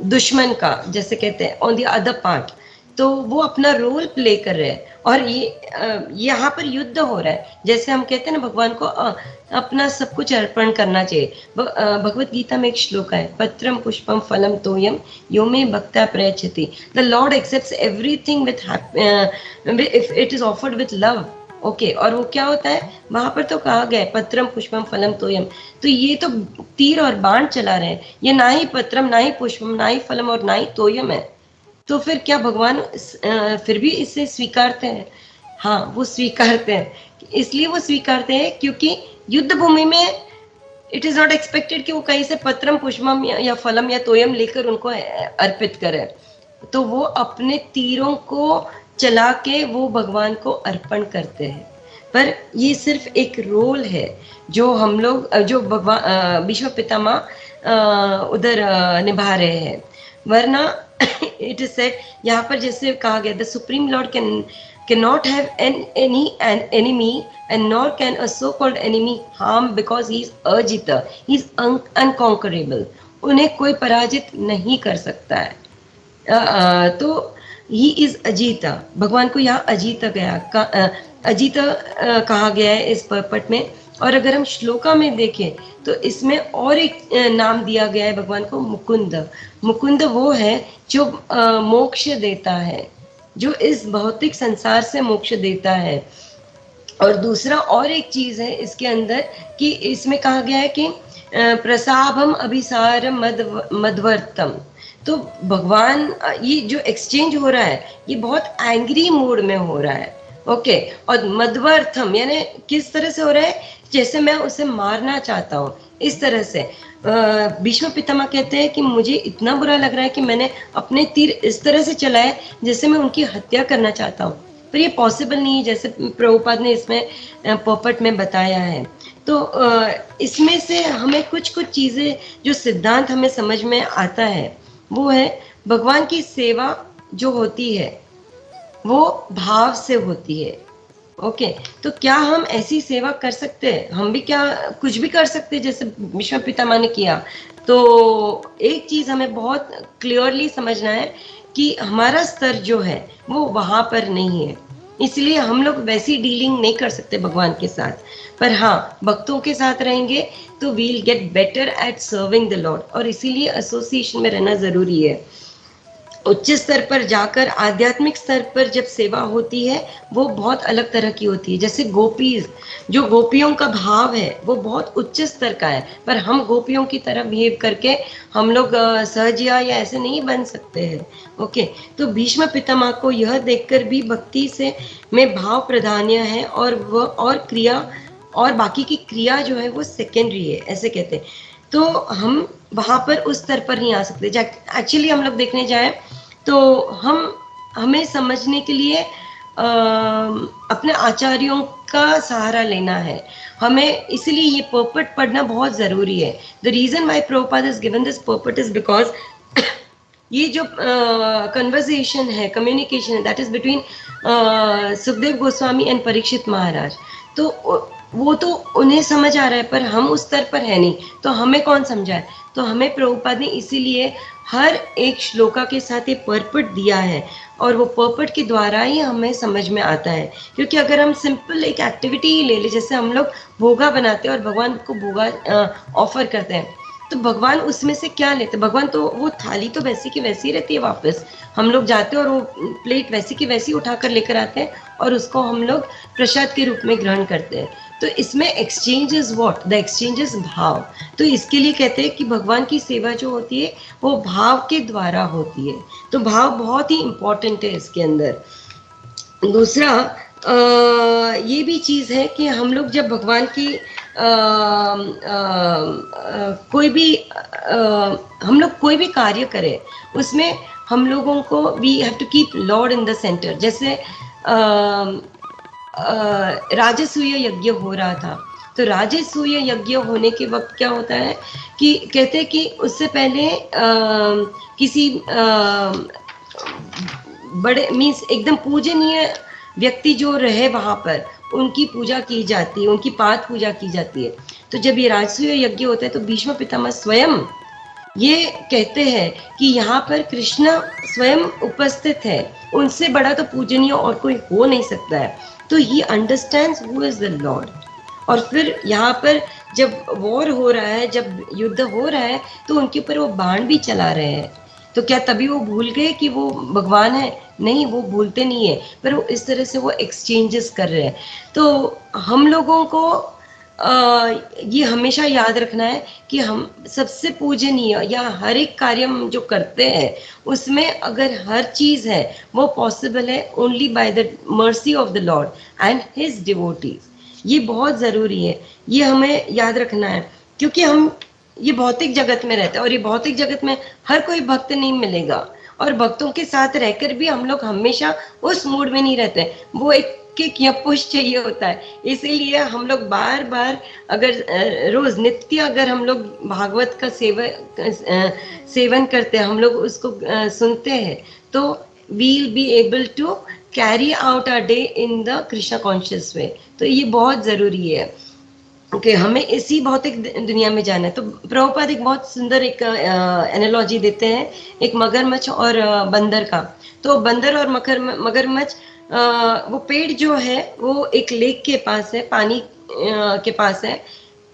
दुश्मन का, जैसे कहते हैं ऑन द अदर पार्ट। तो वो अपना रोल प्ले कर रहे हैं, और ये यहाँ पर युद्ध हो रहा है। जैसे हम कहते हैं ना, भगवान को अपना सब कुछ अर्पण करना चाहिए। भगवत गीता में एक श्लोक है, पत्रम पुष्पम फलम तोयम यो मे भक्ता प्रयच्छति। The Lord accepts everything with if it is offered with love. Okay, और वो क्या होता है, वहां पर तो कहा गया है पत्रम पुष्पम फलम तोयम। तो ये तो तीर और बाण चला रहे हैं, ये ना ही पत्रम, ना ही पुष्पम, ना ही फलम और ना ही तोयम है। तो फिर क्या भगवान फिर भी इसे स्वीकारते हैं? हाँ, वो स्वीकारते हैं। इसलिए वो स्वीकारते हैं क्योंकि युद्ध भूमि में इट इज नॉट एक्सपेक्टेड कि वो कहीं से पत्रम पुष्पम या फलम या तोयम लेकर उनको अर्पित करें। तो वो अपने तीरों को चला के वो भगवान को अर्पण करते हैं। पर ये सिर्फ एक रोल है जो हम लोग, जो भगवान भीष्म पितामह उधर निभा रहे हैं। वरना इट इज सेड, यहाँ पर जैसे कहा गया, the supreme Lord can not have an enemy and nor can a so called enemy harm because he is Ajita, he is unconquerable. उन्हें कोई पराजित नहीं कर सकता है। तो ही इज अजीता, भगवान को यहाँ अजीता अजीता कहा गया है इस पर्पट में। और अगर हम श्लोका में देखें तो इसमें और एक नाम दिया गया है भगवान को, मुकुंद। मुकुंद वो है जो मोक्ष देता है, जो इस भौतिक संसार से मोक्ष देता है। और दूसरा और एक चीज है इसके अंदर कि इसमें कहा गया है कि प्रसाभम अभिसार मदवर्तम। तो भगवान, ये जो एक्सचेंज हो रहा है ये बहुत एंग्री मूड में हो रहा है। ओके, और मदवर्थम यानी किस तरह से हो रहा है, जैसे मैं उसे मारना चाहता हूँ इस तरह से। भीष्म पितामह कहते हैं कि मुझे इतना बुरा लग रहा है कि मैंने अपने तीर इस तरह से चलाए जैसे मैं उनकी हत्या करना चाहता हूँ, पर ये पॉसिबल नहीं है, जैसे प्रभुपाद ने इसमें पोपट में बताया है। तो इसमें से हमें कुछ कुछ चीजें जो सिद्धांत हमें समझ में आता है वो है, भगवान की सेवा जो होती है वो भाव से होती है। ओके, तो क्या हम ऐसी सेवा कर सकते हैं? हम भी क्या कुछ भी कर सकते हैं जैसे भीष्म पितामह ने किया? तो एक चीज हमें बहुत क्लियरली समझना है कि हमारा स्तर जो है वो वहां पर नहीं है, इसलिए हम लोग वैसी डीलिंग नहीं कर सकते भगवान के साथ। पर हाँ, भक्तों के साथ रहेंगे तो we'll get better at serving the Lord, और इसीलिए एसोसिएशन में रहना जरूरी है। उच्च स्तर पर जाकर आध्यात्मिक स्तर पर जब सेवा होती है वो बहुत अलग तरह की होती है। जैसे गोपीज, जो गोपियों का भाव है वो बहुत उच्च स्तर का है, पर हम गोपियों की तरह बिहेव करके हम लोग सहजिया या ऐसे नहीं बन सकते हैं। ओके, तो भीष्म पितामह को यह देखकर भी भक्ति से में भाव प्राधान्य है और वह और क्रिया और बाकी की क्रिया जो है वो सेकेंडरी है, ऐसे कहते हैं। तो हम वहां पर उस स्तर पर नहीं आ सकते। एक्चुअली हम लोग देखने जाए तो हमें समझने के लिए अपने आचार्यों का सहारा लेना है हमें, इसलिए ये पर्पट पढ़ना बहुत जरूरी है। The reason why Prabhupada has given this purport is because ये जो कन्वर्सेशन है, कम्युनिकेशन है, that is between Sukhdev Goswami and Parikshit Maharaj. तो वो तो उन्हें समझ आ रहा है, पर हम उस स्तर पर है नहीं, तो हमें कौन समझाए? तो हमें प्रभुपाद ने इसीलिए हर एक श्लोका के साथ ये पर्पट दिया है, और वो पर्पट के द्वारा ही हमें समझ में आता है। क्योंकि अगर हम सिंपल एक एक्टिविटी ही ले ले, जैसे हम लोग भोगा बनाते हैं और भगवान को भोगा ऑफर करते हैं, तो भगवान उसमें से क्या लेते? भगवान तो वो थाली तो वैसी की वैसी रहती है, वापस हम लोग जाते हैं और वो प्लेट वैसी की वैसी उठाकर लेकर आते हैं और उसको हम लोग प्रसाद के रूप में ग्रहण करते हैं। तो इसमें exchange is what? The exchange is भाव। तो इसके लिए कहते हैं कि भगवान की सेवा जो होती है वो भाव के द्वारा होती है। तो भाव बहुत ही इंपॉर्टेंट है इसके अंदर। दूसरा ये भी चीज है कि हम लोग जब भगवान की कोई भी हम लोग कोई भी कार्य करें उसमें हम लोगों को we have to keep Lord in the centre. जैसे राजसूय यज्ञ हो रहा था, तो राजसूय यज्ञ होने के वक्त क्या होता है कि कहते हैं कि उससे पहले किसी बड़े मीन्स एकदम पूजनीय व्यक्ति जो रहे वहां पर उनकी पूजा की जाती है, उनकी पाद पूजा की जाती है। तो जब ये राजसूय यज्ञ होता है तो भीष्म पितामह स्वयं ये कहते हैं कि यहाँ पर कृष्ण स्वयं उपस्थित है, उनसे बड़ा तो पूजनीय और कोई हो नहीं सकता है। तो he understands who is the Lord. और फिर यहाँ पर जब वॉर हो रहा है, जब युद्ध हो रहा है, तो उनके ऊपर वो बाण भी चला रहे हैं। तो क्या तभी वो भूल गए कि वो भगवान है? नहीं, वो भूलते नहीं है, पर वो इस तरह से वो एक्सचेंजेस कर रहे हैं। तो हम लोगों को ये हमेशा याद रखना है कि हम सबसे पूजनीय या हर एक कार्य हम जो करते हैं उसमें अगर हर चीज है वो पॉसिबल है only by the mercy of the Lord and his devotees. ये बहुत जरूरी है, ये हमें याद रखना है। क्योंकि हम ये भौतिक जगत में रहते हैं और ये भौतिक जगत में हर कोई भक्त नहीं मिलेगा, और भक्तों के साथ रहकर भी हम लोग हमेशा उस मूड में नहीं रहते। वो एक किक या पुश चाहिए होता है। इसीलिए हम लोग बार बार अगर रोज नित्य अगर हम लोग भागवत का सेवन करते हैं, हम लोग उसको सुनते हैं, तो we'll be able to carry out our day in the Krishna conscious way। तो ये बहुत जरूरी है कि हमें इसी भौतिक दुनिया में जाना है। तो प्रभुपाद एक बहुत सुंदर एक एनालॉजी देते हैं, एक मगरमच्छ और बंदर का। तो बंदर और मगरमच्छ, वो पेड़ जो है वो एक लेक के पास है, पानी के पास है।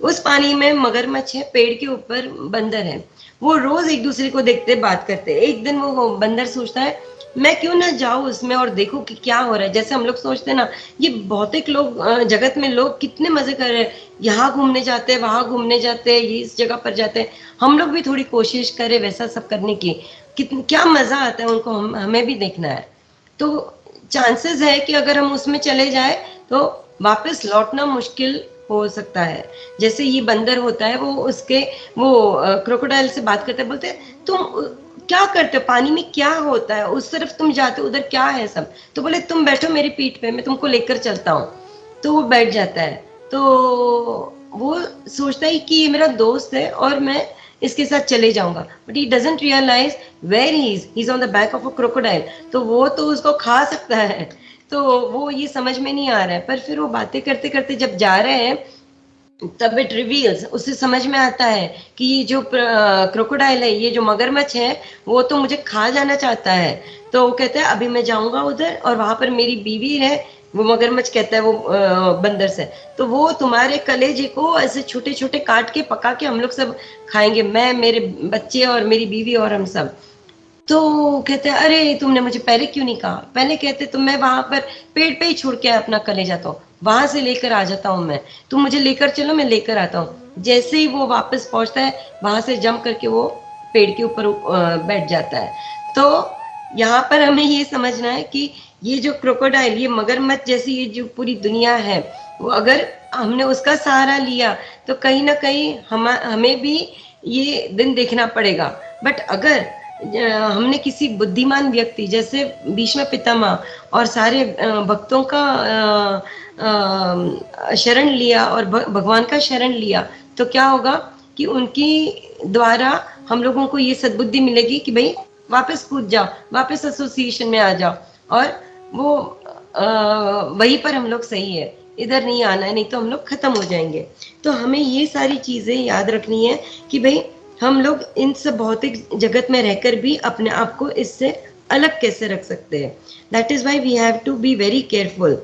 उस पानी में मगरमच्छ है, पेड़ के ऊपर बंदर है। वो रोज एक दूसरे को देखते बात करते। एक दिन वो बंदर सोचता है मैं क्यों ना जाऊं उसमें और देखूं कि क्या हो रहा है। जैसे हम लोग सोचते हैं ना, ये भौतिक लोग जगत में लोग कितने मजे कर रहे हैं, यहाँ घूमने जाते हैं, वहां घूमने जाते हैं, ये इस जगह पर जाते हैं। हम लोग भी थोड़ी कोशिश करें वैसा सब करने की, क्या मजा आता है उनको, हमें भी देखना है। तो चांसेस है कि अगर हम उसमें चले जाए तो वापस लौटना मुश्किल हो सकता है। जैसे ये बंदर होता है, वो क्रोकोडाइल से बात करते बोलते हैं तुम क्या करते हो, पानी में क्या होता है, उस तरफ तुम जाते हो, उधर क्या है सब। तो बोले तुम बैठो मेरी पीठ पे, मैं तुमको लेकर चलता हूँ। तो वो बैठ जाता है। तो वो सोचता है कि ये मेरा दोस्त है और मैं इसके साथ चले जाऊंगा, but he doesn't realise where he is on the back of a crocodile. तो वो तो उसको खा सकता है, तो वो ये समझ में नहीं आ रहा है। पर फिर वो बातें करते करते जब जा रहे हैं तब इट रिवील्स, उसे समझ में आता है कि ये जो क्रोकोडाइल है, ये जो मगरमच्छ है, वो तो मुझे खा जाना चाहता है। तो वो कहता है अभी मैं जाऊंगा उधर और वहां पर मेरी बीवी है। वो मगरमच्छ कहता है वो बंदर से, तो वो तुम्हारे कलेजे को ऐसे छोटे छोटे काट के पका के हम लोग सब खाएंगे, मैं, मेरे बच्चे और मेरी बीवी और हम सब। तो कहते हैं अरे तुमने मुझे पहले क्यों नहीं कहा, पहले कहते तो मैं वहां पर पेड़ पे ही छोड़ के अपना कलेजा तो वहां से लेकर आ जाता हूँ मैं, तुम मुझे लेकर चलो, मैं लेकर आता हूँ। जैसे ही वो वापस पहुंचता है वहां से जंप करके वो पेड़ के ऊपर बैठ जाता है। तो यहाँ पर हमें ये समझना है कि ये जो क्रोकोडाइल, ये मगरमच्छ जैसी ये जो पूरी दुनिया है, वो अगर हमने उसका सहारा लिया तो कहीं ना कहीं हमें भी ये दिन देखना पड़ेगा। बट अगर हमने किसी बुद्धिमान व्यक्ति जैसे भीष्म पितामह और सारे भक्तों का शरण लिया और भगवान का शरण लिया, तो क्या होगा कि उनकी द्वारा हम लोगों को ये सद्बुद्धि मिलेगी कि भाई वापस कूद जाओ, वापस एसोसिएशन में आ जाओ, और वो वहीं पर हम लोग सही है, इधर नहीं आना है, नहीं तो हम लोग खत्म हो जाएंगे। तो हमें ये सारी चीजें याद रखनी है कि भाई हम लोग इन सब भौतिक जगत में रहकर भी अपने आप को इससे अलग कैसे रख सकते हैं। That is why we have to be very careful,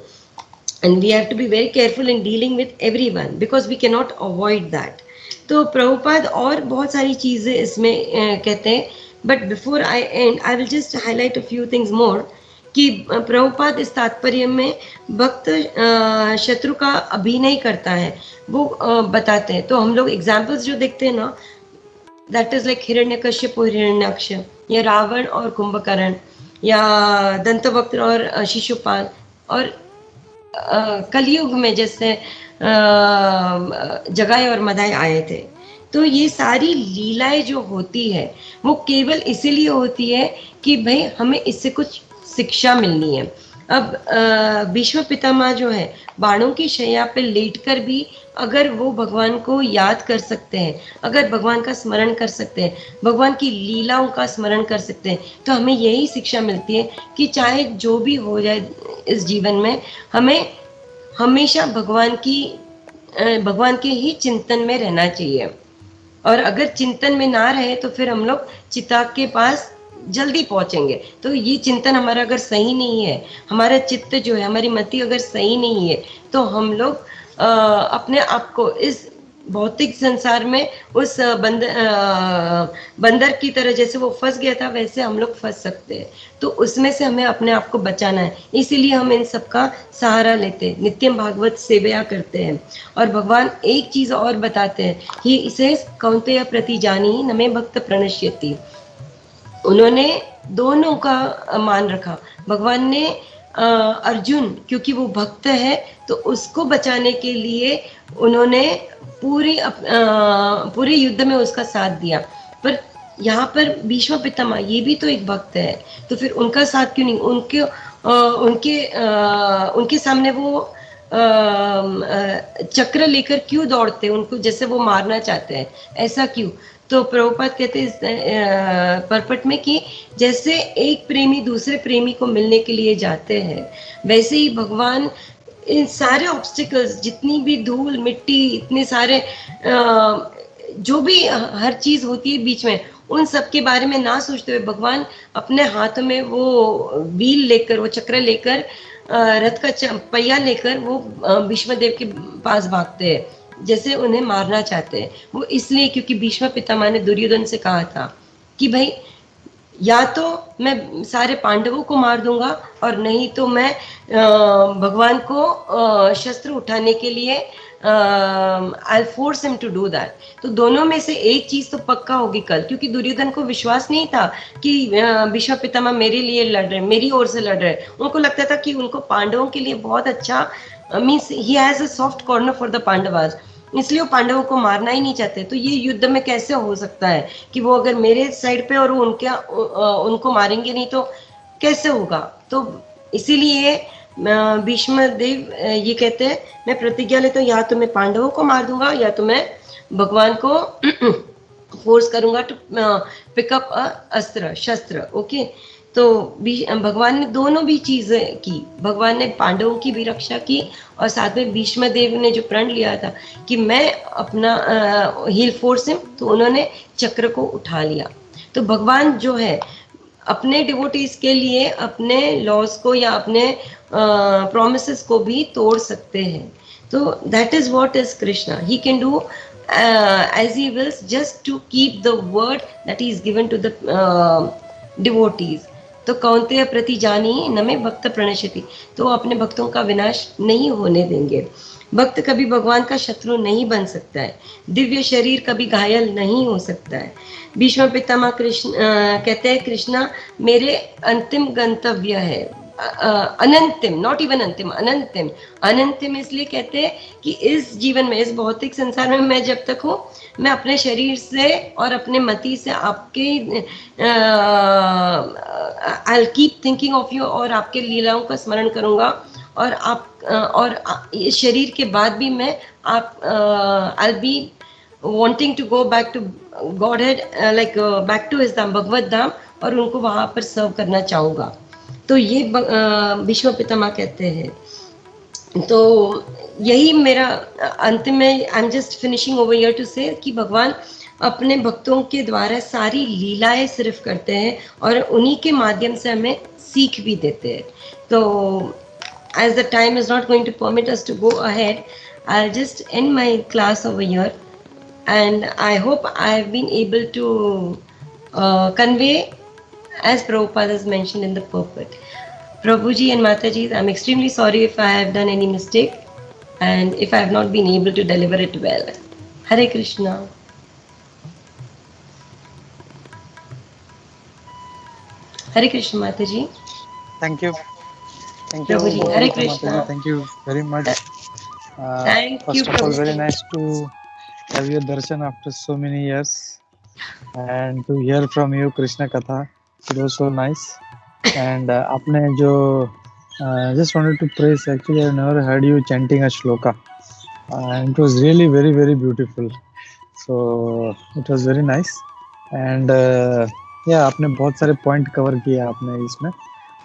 and we have to be very careful in dealing with everyone because we cannot avoid that। तो प्रभुपाद और बहुत सारी चीजें इसमें कहते हैं, but before I and I will just highlight a few things more कि प्रभुपाद इस तात्पर्य में भक्त शत्रु का अभिनय करता है, वो बताते हैं। तो हम लोग एग्जाम्पल्स जो देखते हैं ना, दैट इज लाइक हिरण्यकश्यप और हिरण्याक्ष, या रावण और कुंभकर्ण, या दंतवक्त और शिशुपाल, और कलयुग में जैसे जगाए और मदाए आए थे। तो ये सारी लीलाएं जो होती है वो केवल इसीलिए होती है कि भाई हमें इससे कुछ शिक्षा मिलनी है। अब भीष्म पितामह जो है, बाणों की शैया पे लेटकर भी अगर वो भगवान को याद कर सकते हैं, अगर भगवान का स्मरण कर सकते हैं, भगवान की लीलाओं का स्मरण कर सकते हैं, तो हमें यही शिक्षा मिलती है कि चाहे जो भी हो जाए इस जीवन में, हमें हमेशा भगवान के ही चिंतन में रहना चाहिए। और अगर चिंतन में ना रहे तो फिर हम लोग चिताग के पास जल्दी पहुंचेंगे। तो ये चिंतन हमारा अगर सही नहीं है, हमारा चित्त जो है, हमारी मति अगर सही नहीं है, तो हम लोग अपने आप को इस भौतिक संसार में उस बंदर की तरह, जैसे वो फंस गया था वैसे हम लोग फंस सकते हैं। तो उसमें से हमें अपने आप को बचाना है, इसीलिए हम इन सब का सहारा लेते हैं, नित्यम भागवत सेवया करते हैं। और भगवान एक चीज और बताते हैं, ही इसे कौन्तेय प्रति जानी न मे भक्त प्रणश्यति। उन्होंने दोनों का मान रखा। भगवान ने अर्जुन, क्योंकि वो भक्त है, तो उसको बचाने के लिए उन्होंने पूरे युद्ध में उसका साथ दिया। पर यहाँ पर भीष्म पितामह ये भी तो एक भक्त है, तो फिर उनका साथ क्यों नहीं, उनके सामने वो चक्र लेकर क्यों दौड़ते, उनको जैसे वो मारना चाहते हैं, ऐसा क्यों? तो प्रभुपाद कहते हैं इस परपट में कि जैसे एक प्रेमी दूसरे प्रेमी को मिलने के लिए जाते हैं, वैसे ही भगवान इन सारे ऑब्स्टिकल्स, जितनी भी धूल मिट्टी, इतने सारे जो भी हर चीज होती है बीच में, उन सब के बारे में ना सोचते हुए भगवान अपने हाथ में वो व्हील लेकर, वो चक्र लेकर, रथ का पहिया लेकर वो भीष्मदेव के पास भागते हैं, जैसे उन्हें मारना चाहते हैं। वो इसलिए क्योंकि भीष्म पितामह ने दुर्योधन से कहा था कि भाई या तो मैं सारे पांडवों को मार दूंगा और नहीं तो मैं भगवान को शस्त्र उठाने के लिए I force him to do that. तो दोनों में से एक चीज तो पक्का होगी कल, क्योंकि दुर्योधन को विश्वास नहीं था कि भीष्म पितामह मेरे लिए लड़ रहे, मेरी ओर से लड़ रहे। उनको लगता था कि उनको पांडवों के लिए बहुत अच्छा, means he has a soft corner for the Pandavas, इसलिए वो पांडवों को मारना ही नहीं चाहते। तो ये युद्ध में कैसे हो सकता है कि वो अगर मेरे साइड पे और वो उनको मारेंगे नहीं तो कैसे होगा? तो इसीलिए भीष्म देव ये कहते हैं, मैं प्रतिज्ञा लेता हूँ, या तो मैं पांडवों को मार दूंगा या तो मैं भगवान को फोर्स करूंगा टू पिकअप अस्त्र, शस्त्र। ओके, तो भगवान ने दोनों भी चीजें की। भगवान ने पांडवों की भी रक्षा की और साथ में भीष्म देव ने जो प्रण लिया था कि मैं अपना हील फोर्स हिम, तो उन्होंने चक्र को उठा लिया। तो भगवान जो है अपने डिवोटीज के लिए अपने लॉज को या अपने प्रोमिसेस को भी तोड़ सकते हैं। तो that is what is Krishna, he can do as he wills just to keep the word that he is given to the devotees. तो कौन्तेय प्रति जानी नमे भक्त प्रणश्यति, तो अपने भक्तों का विनाश नहीं होने देंगे। भक्त कभी भगवान का शत्रु नहीं बन सकता है, दिव्य शरीर कभी घायल नहीं हो सकता है। भीष्म पितामह कृष्ण कहते हैं कृष्णा मेरे अंतिम गंतव्य है, अनंतिम, नॉट इवन अंतिम, अनंतिम। अनंतिम इसलिए कहते हैं कि इस जीवन में, इस भौतिक संसार में मैं जब तक हूँ, मैं अपने शरीर से और अपने मति से आपके I will keep thinking of you, और आपके लीलाओं का स्मरण करूंगा। और इस शरीर के बाद भी मैं I will be wanting to go back to Godhead, like back to his धाम, भगवत धाम, और उनको वहां पर सर्व करना चाहूंगा। तो ये भीष्म पितामह कहते हैं। तो यही मेरा अंतिम में, I am just finishing over here to say कि भगवान अपने भक्तों के द्वारा सारी लीलाएं सिर्फ करते हैं और उन्हीं के माध्यम से हमें सीख भी देते हैं। तो as the time is not going to permit us to go ahead, I'll just end my class over here, and I hope I've been able to convey as Prabhupada has mentioned in the purport. Prabhuji and Mataji, I'm extremely sorry if I have done any mistake and if I have not been able to deliver it well. Hare Krishna. Hare Krishna, Mataji. Thank you. Thank you. Prabhuji, Hare Krishna. Mataji, thank you very much. Thank you, First of all, very Prabhuji. nice to have your darshan after so many years, and to hear from you Krishna Katha. It was so nice. And आपने जो just wanted to praise, actually I never heard you chanting a shloka, and it was really very very beautiful. So it was very nice. And yeah, आपने बहुत सारे point cover किए आपने इसमें,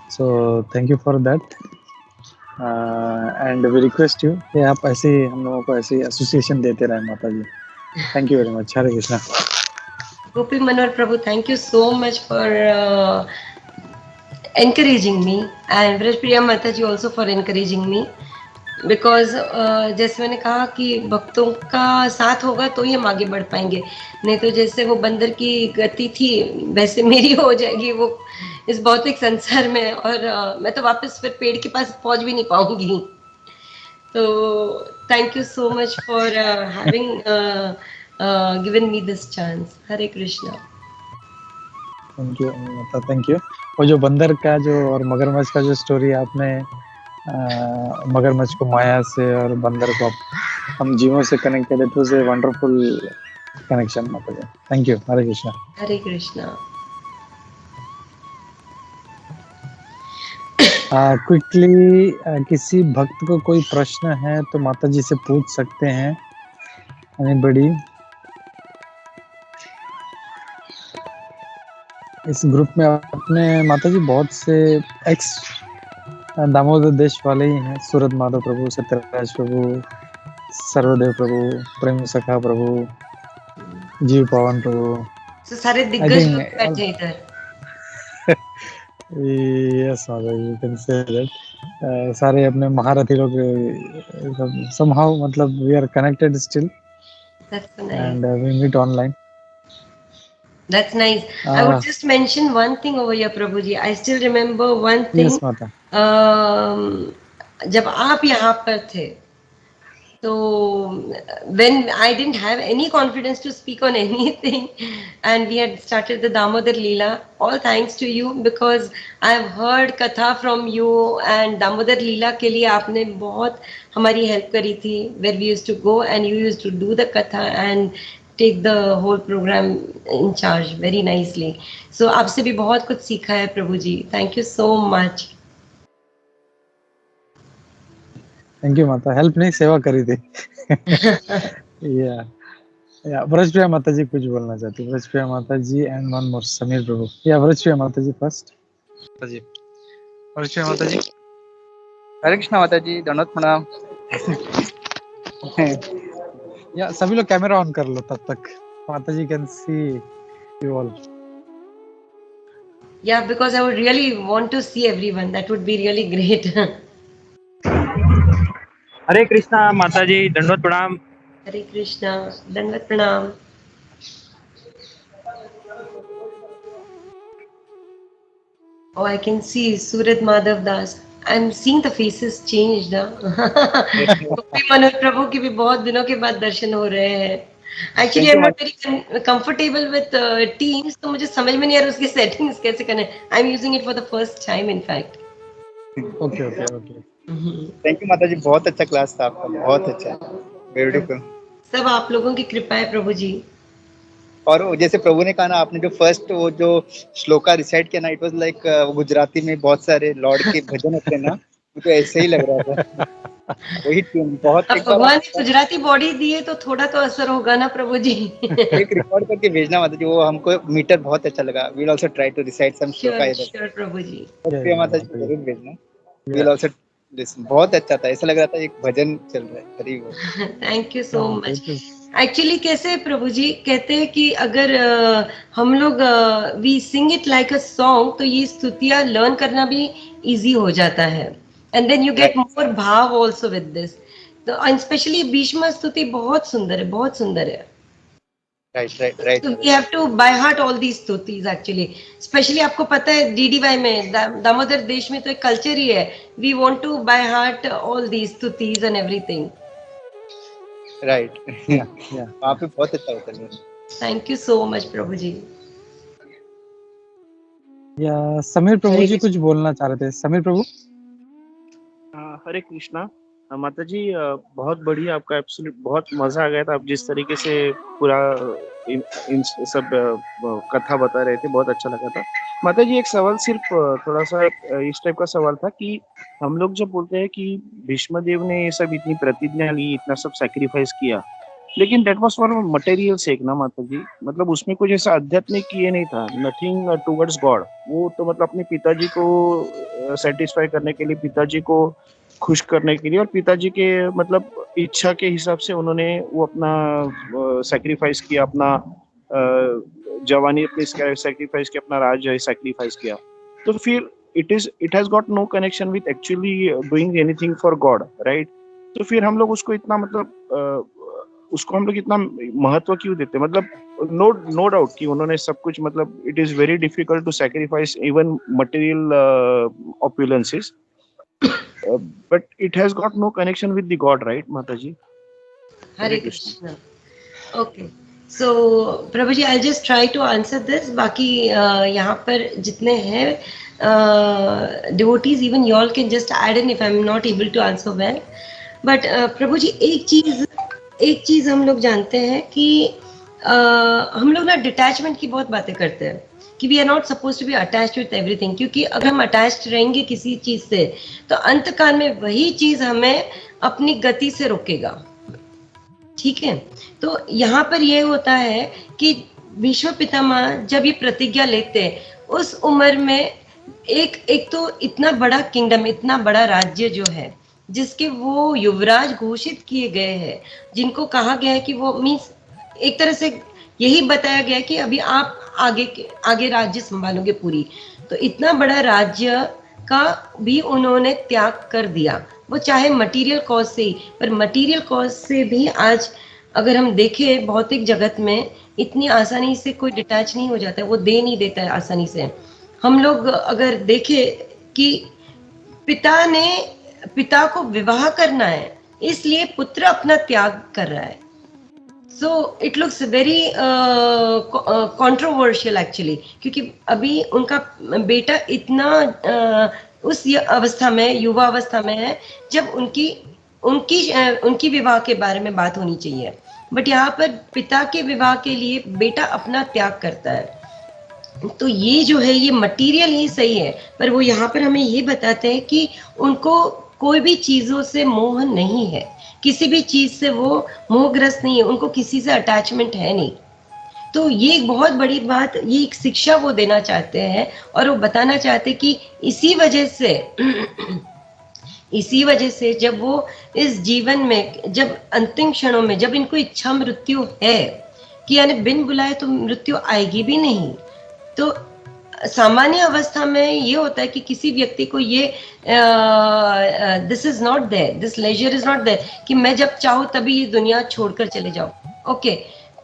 so thank you for that. And we request you कि आप ऐसे ही हम लोगों को ऐसे एसोसिएशन देते रहे माता जी। Thank you very much. Hare Krishna. Gopi Manor Prabhu, thank you so much for encouraging me, and Vrajpriya Mataji also for encouraging me, because जैसे मैंने कहा कि भक्तों का साथ होगा तो ही हम आगे बढ़ पाएंगे, नहीं तो जैसे वो बंदर की गति थी वैसे मेरी हो जाएगी वो इस भौतिक संसार में, और मैं तो वापस फिर पेड़ के पास पहुंच भी नहीं पाऊंगी। तो thank you so much for having given me this chance. Hare Krishna. Thank you माता, थैंक यू। वो जो बंदर का जो और मगरमच्छ का जो स्टोरी आपने मगरमच्छ को माया से और बंदर को हम जीवों से कनेक्ट किया, that was a wonderful connection माता जी। Thank you. Hare Krishna. Hare Krishna. Quickly किसी भक्त को कोई प्रश्न है तो माता जी से पूछ सकते हैं। एनीबडी? इस ग्रुप में अपने माता जी बहुत से एक्स दामोदर देश वाले ही हैं। सूरत माधव प्रभु, सत्यराज प्रभु, सर्वदेव प्रभु, प्रेम सखा प्रभु, जीव पवन प्रभु। तो सारे I दिग्गज लोग think बैठे हैं इधर। yes, mother, you can say that. सारे अपने महारथी लोग somehow मतलब we are connected still That's so nice. and we meet online. That's nice. I would just mention one thing over here, Prabhuji. I still remember one thing. Yes, Mata. जब आप यहाँ पर थे, तो when I didn't have any confidence to speak on anything, and we had started the Damodar Leela, all thanks to you, because I have heard katha from you, and Damodar Leela के लिए आपने बहुत हमारी help करी थी, where we used to go and you used to do the katha and take the whole program in charge very nicely. So आपसे भी बहुत कुछ सीखा है प्रभु जी. Thank you so much. Thank you, Mata. Help नहीं, सेवा करी थी. Yeah. व्रजप्रिया माता जी कुछ बोलना चाहती है. व्रजप्रिया माता जी and one more समीर प्रभु. व्रजप्रिया माता जी first. जी, व्रजप्रिया माता जी. हरे कृष्णा माता जी, दंडवत प्रणाम. सभी लोग कैमरा ऑन कर लो तब तक. माता जी can see you all. Yeah, because I would really want to see everyone. That would be really great. हरे कृष्णा माता जी, दंडवत प्रणाम. हरे कृष्णा, दंडवत प्रणाम. Oh, I can see Surat Madhav Das. I'm seeing the faces changed. गोपी मनोज प्रभु की भी बहुत दिनों के बाद दर्शन हो रहे हैं. Actually, I'm not very comfortable with Teams, तो मुझे समझ में नहीं आ रहा उसकी settings कैसे करने. I'm using it for the first time, in fact. Okay. Thank you माता जी, बहुत अच्छा क्लास था आपका, बहुत अच्छा, ब्यूटीफुल. सब आप लोगों की कृपा है प्रभु जी. और जैसे प्रभु ने कहा ना, आपने जो फर्स्ट वो जो श्लोका रिसाइट किया ना, इट वाज लाइक गुजराती में बहुत सारे लॉर्ड के भजन होते हैं ना, मुझे ऐसे ही लग रहा था. वही ट्यून बहुत. अब भगवान ने गुजराती बॉडी दी है तो थोड़ा तो असर होगा ना प्रभु जी. एक रिकॉर्ड करके भेजना माता जी, वो हमको मीटर बहुत अच्छा लगा. We will also try to recite some shloka इधर. श्योर प्रभु जी. प्रिय माता जी जरूर भेजना. We will also listen. बहुत अच्छा था, ऐसा लग रहा था एक भजन चल रहा है. हरि बोल. Thank you so much. Actually कैसे प्रभु जी कहते हैं कि अगर हम लोग we sing it like a song, तो ये स्तुतियां लर्न करना भी इजी हो जाता है. And then you get more भाव आल्सो विद दिस. तो स्पेशली भीष्म स्तुति बहुत सुंदर है, बहुत सुंदर है. Right. So we have to by heart all these stutis actually. Especially आपको पता है DDY में, दामोदर देश में तो एक कल्चर ही है. We want to by heart all these stutis and everything. Right. Yeah. वहाँ पे बहुत अच्छा होता है. Thank you so much प्रभु जी. समीर प्रभु जी कुछ बोलना चाह रहे थे. समीर प्रभु. हरे कृष्णा माता जी, बहुत बढ़िया आपका एब्सोल्यूट, बहुत मजा आ गया था. आप जिस तरीके से पूरा इन सब कथा बता रहे थे, बहुत अच्छा लगा था. माता जी एक सवाल, सिर्फ थोड़ा सा इस टाइप का सवाल था कि हम लोग जब बोलते हैं कि भीष्म देव ने ये सब इतनी प्रतिज्ञा ली, इतना सब सैक्रिफाइस किया, लेकिन डेट वाज फॉर मटेरियल सेक ना माता जी. मतलब उसमें कुछ ऐसा आध्यात्मिक ये नहीं था, नथिंग टुवर्ड्स गॉड. वो तो मतलब अपने पिताजी को सेटिस्फाई करने के लिए, पिताजी को खुश करने के लिए, और पिताजी के मतलब इच्छा के हिसाब से उन्होंने वो अपना सैक्रिफाइस किया, अपना जवानी अपनी सैक्रिफाइस किया, अपना राज्य सैक्रिफाइस किया. तो फिर it has got no connection with actually doing anything for God, right. तो फिर हम लोग उसको इतना मतलब उसको हम लोग इतना महत्व क्यों देते. मतलब नो डाउट कि उन्होंने सब कुछ, मतलब it is very difficult to sacrifice even material opulences, but it has got no connection with the god, right माता जी. हरे Krishna. Okay, so Prabhu ji I'll just try to answer this. बाकी यहाँ पर जितने हैं devotees, even you all can just add in if I'm not able to answer well. But प्रभु जी एक चीज हम लोग जानते हैं कि हम लोग ना डिटैचमेंट की बहुत बातें करते हैं कि we are not suppose to be attached with everything, क्योंकि अगर हम अटैच्ड रहेंगे किसी चीज से तो अंतकाल में वही चीज हमें अपनी गति से रोकेगा। ठीक है, तो यहाँ पर ये होता है कि भीष्म पितामह जब ये प्रतिज्ञा लेते हैं उस उम्र में एक तो इतना बड़ा किंगडम, इतना बड़ा राज्य जो है जिसके वो युवराज घोषित किए गए हैं, जिनको कहा गया है कि वो मीन्स एक तरह से यही बताया गया कि अभी आप आगे राज्य संभालोगे पूरी, तो इतना बड़ा राज्य का भी उन्होंने त्याग कर दिया, वो चाहे मटेरियल कॉज से ही, पर मटेरियल कॉज से भी आज अगर हम देखें भौतिक जगत में इतनी आसानी से कोई डिटैच नहीं हो जाता है, वो दे नहीं देता है आसानी से। हम लोग अगर देखें कि पिता को विवाह करना है इसलिए पुत्र अपना त्याग कर रहा है, so it looks very controversial actually, क्योंकि अभी उनका बेटा इतना उस अवस्था में, युवा अवस्था में है जब उनकी विवाह के बारे में बात होनी चाहिए, बट यहाँ पर पिता के विवाह के लिए बेटा अपना त्याग करता है। तो ये जो है ये मटेरियल ही सही है, पर वो यहाँ पर हमें ये बताते हैं कि उनको कोई भी चीजों से मोह नहीं है, किसी भी चीज से वो मोहग्रस्त नहीं है, उनको किसी से अटैचमेंट है नहीं। तो ये एक बहुत बड़ी बात, ये एक शिक्षा वो देना चाहते हैं और वो बताना चाहते हैं कि इसी वजह से जब वो इस जीवन में, जब अंतिम क्षणों में, जब इनको इच्छा मृत्यु है कि यानी बिन बुलाए तो मृत्यु आएगी भी नहीं, तो सामान्य अवस्था में ये होता है कि किसी व्यक्ति को ये this is not there, this leisure is not there, कि मैं जब चाहूँ तभी ये दुनिया छोड़कर चले जाऊं। ओके,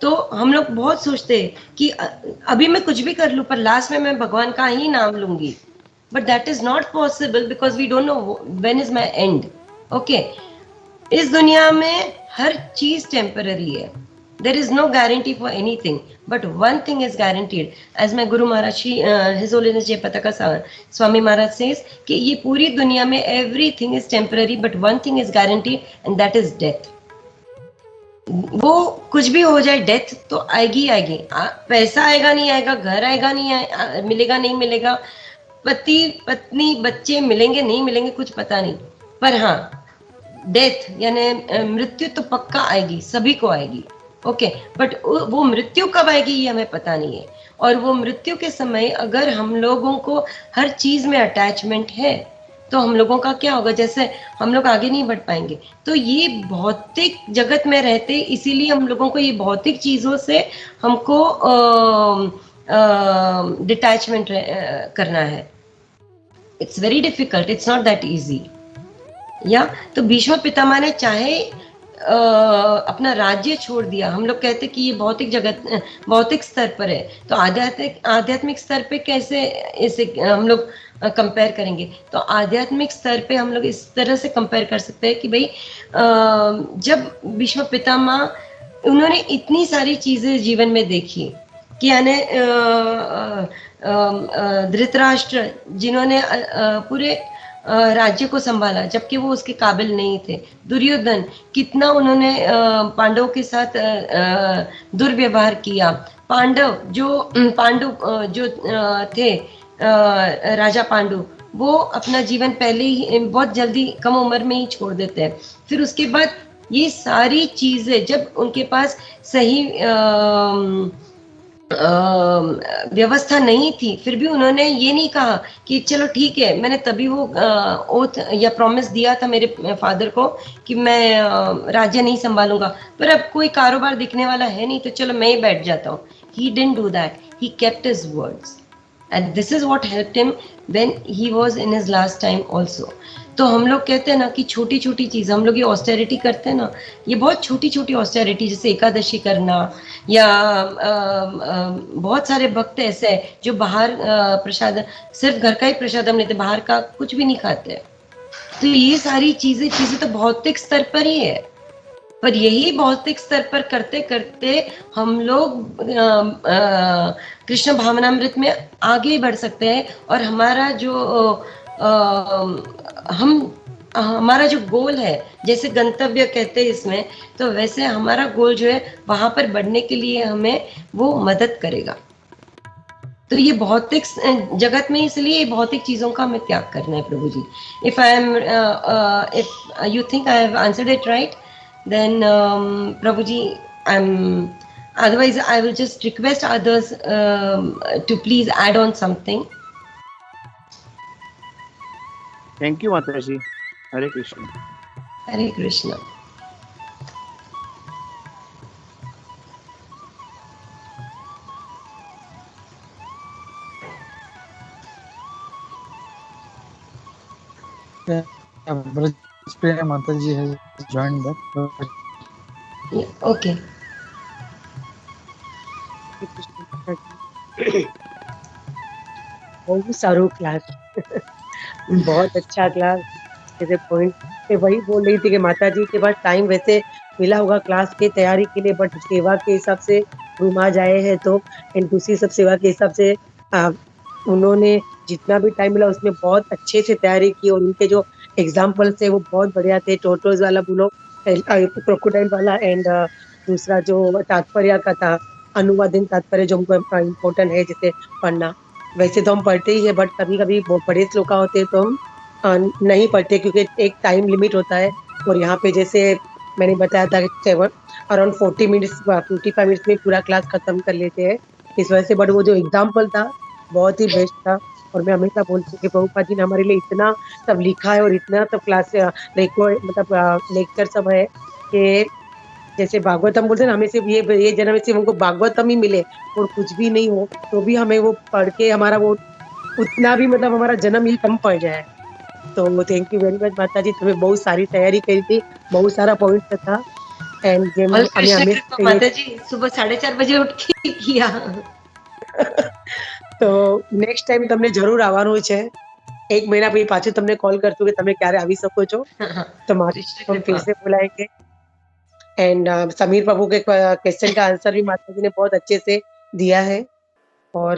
तो हम लोग बहुत सोचते हैं कि अभी मैं कुछ भी कर लूं पर लास्ट में मैं भगवान का ही नाम लूंगी, but that is not possible because we don't know when is my end. Okay, इस दुनिया में हर चीज टेम्पररी है, there is no guarantee for anything, but one thing is guaranteed, as my Guru Maharaj His Holiness Jai Pataka Swami Maharaj says कि ये पूरी दुनिया में everything is temporary, but one thing is guaranteed and that is death। वो कुछ भी हो जाए, डेथ तो आएगी आएगी, पैसा आएगा नहीं आएगा, घर आएगा नहीं मिलेगा नहीं मिलेगा, पति पत्नी बच्चे मिलेंगे नहीं मिलेंगे कुछ पता नहीं, पर हाँ डेथ यानी मृत्यु तो पक्का आएगी, सभी को आएगी। ओके, बट वो मृत्यु कब आएगी ये हमें पता नहीं है, और वो मृत्यु के समय अगर हम लोगों को हर चीज में अटैचमेंट है तो हम लोगों का क्या होगा, जैसे हम लोग आगे नहीं बढ़ पाएंगे। तो ये भौतिक जगत में रहते, इसीलिए हम लोगों को ये भौतिक चीजों से हमको डिटैचमेंट करना है। It's very difficult, it's not that easy. या तो भीष्म पितामह ने चाहे अपना राज्य छोड़ दिया, हम लोग कहते कि ये भौतिक जगत, भौतिक स्तर पर है, तो आध्यात्मिक स्तर पे कैसे इसे हम लोग कंपेयर करेंगे। तो आध्यात्मिक स्तर पे हम लोग इस तरह से कंपेयर कर सकते हैं कि भाई जब भीष्म पितामह, उन्होंने इतनी सारी चीजें जीवन में देखी कि यानी धृतराष्ट्र जिन्होंने पूरे राज्य को संभाला जबकि वो उसके काबिल नहीं थे, दुर्योधन कितना उन्होंने पांडवों के साथ दुर्व्यवहार किया, पांडव जो थे राजा पांडु, वो अपना जीवन पहले ही बहुत जल्दी कम उम्र में ही छोड़ देते हैं। फिर उसके बाद ये सारी चीजें जब उनके पास सही व्यवस्था नहीं थी, फिर भी उन्होंने ये नहीं कहा कि चलो ठीक है, मैंने तभी वो ओथ या प्रॉमिस दिया था मेरे फादर को कि मैं राज्य नहीं संभालूंगा, पर अब कोई कारोबार दिखने वाला है नहीं तो चलो मैं ही बैठ जाता हूँ। He didn't do that. He kept his words. And this is what helped him when he was in his last time also. तो हम लोग कहते हैं ना कि छोटी छोटी चीज़, हम लोग ये ऑस्टेरिटी करते हैं ना, ये बहुत छोटी छोटी ऑस्टेरिटी, जैसे एकादशी करना, या बहुत सारे भक्त ऐसे हैं जो बाहर प्रसाद, सिर्फ घर का ही प्रसाद हम लेते, बाहर का कुछ भी नहीं खाते। तो ये सारी चीजें तो भौतिक स्तर पर ही है, पर यही भौतिक स्तर पर करते करते हम लोग कृष्ण भावनामृत में आगे बढ़ सकते हैं, और हमारा जो हमारा जो गोल है, जैसे गंतव्य कहते हैं इसमें, तो वैसे हमारा गोल जो है वहां पर बढ़ने के लिए हमें वो मदद करेगा। तो ये भौतिक जगत में, इसलिए भौतिक चीजों का हमें त्याग करना है प्रभु जी. If I am if you think I have answered it right, then प्रभु जी, I am, otherwise I will just request others to please add on something. Thank you माता जी. Hare Krishna. Hare Krishna. Brajpriya Mataji has joined that. Yeah, okay. बहुत सारो class बहुत अच्छा class. जैसे point पे वही बोल रही थी कि माता जी के पास टाइम वैसे मिला होगा क्लास की तैयारी के लिए, बट सेवा के हिसाब से रूम आ जाए हैं तो एंड दूसरी सब सेवा के हिसाब से उन्होंने जितना भी टाइम मिला उसमें बहुत अच्छे से तैयारी की और उनके जो एग्जाम्पल्स थे वो बहुत बढ़िया थे. टोटोज वाला बोलो, क्रोकोडाइल वाला, एंड दूसरा जो तात्पर्य का था, अनुवादित तात्पर्य जो हमको इम्पोर्टेंट है जैसे पढ़ना. वैसे तो हम पढ़ते ही है, बट कभी कभी बड़े श्लोका होते हैं तो हम नहीं पढ़ते क्योंकि एक टाइम लिमिट होता है. और यहाँ पे जैसे मैंने बताया था कि अराउंड 45 मिनट्स में पूरा क्लास खत्म कर लेते हैं इस वजह से. बट वो जो एग्जाम्पल था बहुत ही बेस्ट था. और मैं हमेशा बोलती हूँ कि प्रभुपाद जी ने हमारे लिए इतना सब लिखा है और इतना सब क्लास रिकॉर्ड मतलब लेक्चर सब है कि जैसे भागवतम बोलते हैं ना, हमें सिर्फ ये जन्म में सिर्फ हमको भागवतम ही मिले और कुछ भी नहीं हो तो भी हमें वो पढ़ के हमारा वो उतना भी मतलब हमारा जन्म ही कम पड़ जाए. तो थैंक यू वेरी मच माता जी, तुम्हें बहुत सारी तैयारी करी थी, बहुत सारा पॉइंट था एंड जेम और हमें कृष्ण हमें कृपा माता जी, सुबह 4:30 बजे उठ के किया. તો નેક્સ્ટ ટાઈમ તમને જરૂર આવવાનું છે. એક મહિના પછી પાછું તમને કોલ કરશું કે તમે ક્યારે આવી શકો છો, તો कृष्ण हम फिर कृपा. से बुलाएंगे. एंड समीर प्रभु के क्वेश्चन का आंसर भी माता जी ने बहुत अच्छे से दिया है. और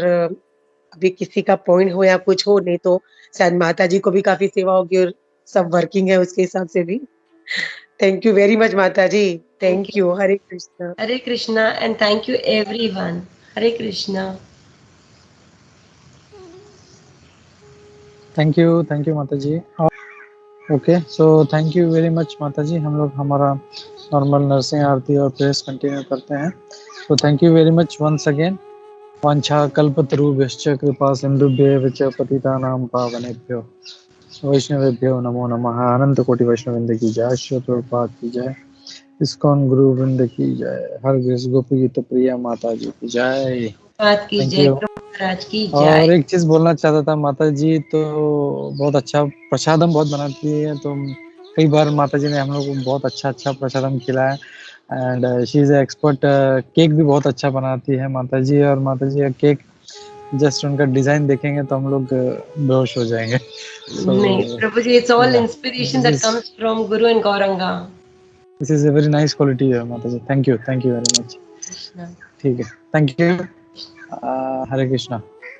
अभी किसी का पॉइंट हो या कुछ हो, नहीं तो शायद माता जी को भी काफी सेवा होगी और सब वर्किंग है उसके हिसाब से भी. थैंक यू वेरी मच माता जी. Thank you. Hare Krishna. Hare Krishna and thank you everyone. Hare Krishna. Thank you Mataji. Okay, so thank you very much माताजी. हम लोग हमारा नॉर्मल नरसिंह आरती और प्रेयर्स कंटिन्यू करते हैं. तो thank you very much once again. वांछा कल्पतरुभ्यश्च कृपा सिंधुभ्येव च पतितानां पावनेभ्यो वैष्णवेभ्यो नमो नमः. अनंत कोटि वैष्णववृंद की जय. श्री प्रभुपाद की जय. इस्कॉन गुरु वृंद की जय. हर कृष्ण गोपी गीत प्रिया माता जी की जय. बात की थैंक जय. यू. प्रभु महाराज की और जय. एक चीज बोलना चाहता था, माता जी तो बहुत अच्छा प्रसादम बहुत बनाती है. तो कई बार माता जी ने हम लोग को बहुत अच्छा प्रसादम खिलाया. And she is expert. Cake भी बहुत अच्छा बनाती है माता जी. और माता जी का केक जस्ट उनका डिजाइन देखेंगे तो हम लोग बेहोश हो जाएंगे. सो नहीं प्रभु जी, it's all inspiration this that is comes from Guru and Gauranga. This is a very nice quality है माता जी. Thank you very much. Krishna. ठीक है, थैंक यू. हरे कृष्णा.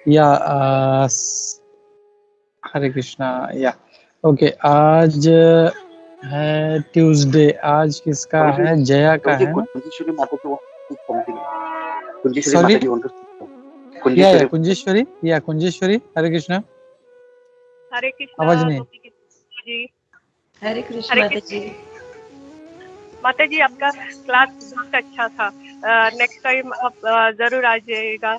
या हरे कृष्णा. या ओके, आज है ट्यूसडे. आज किसका है? जया का है ना? सॉरी, या कुंजेश्वरी. या कुंजेश्वरी. हरे कृष्णा. हरे कृष्णा आवाज नहीं. गोपी जी. हरे कृष्ण हरे माता जी. माता जी, आपका क्लास बहुत अच्छा था. नेक्स्ट टाइम आप जरूर आ जाइएगा.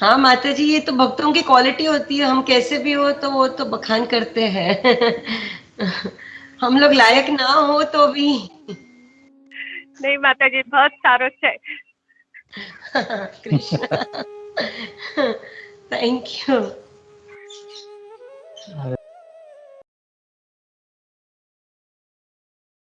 हाँ माता जी, ये तो भक्तों की क्वालिटी होती है. हम कैसे भी हो तो वो तो बखान करते हैं. हम लोग लायक ना हो तो भी. नहीं माता जी, बहुत सारो છે. कृष्णा. Thank you.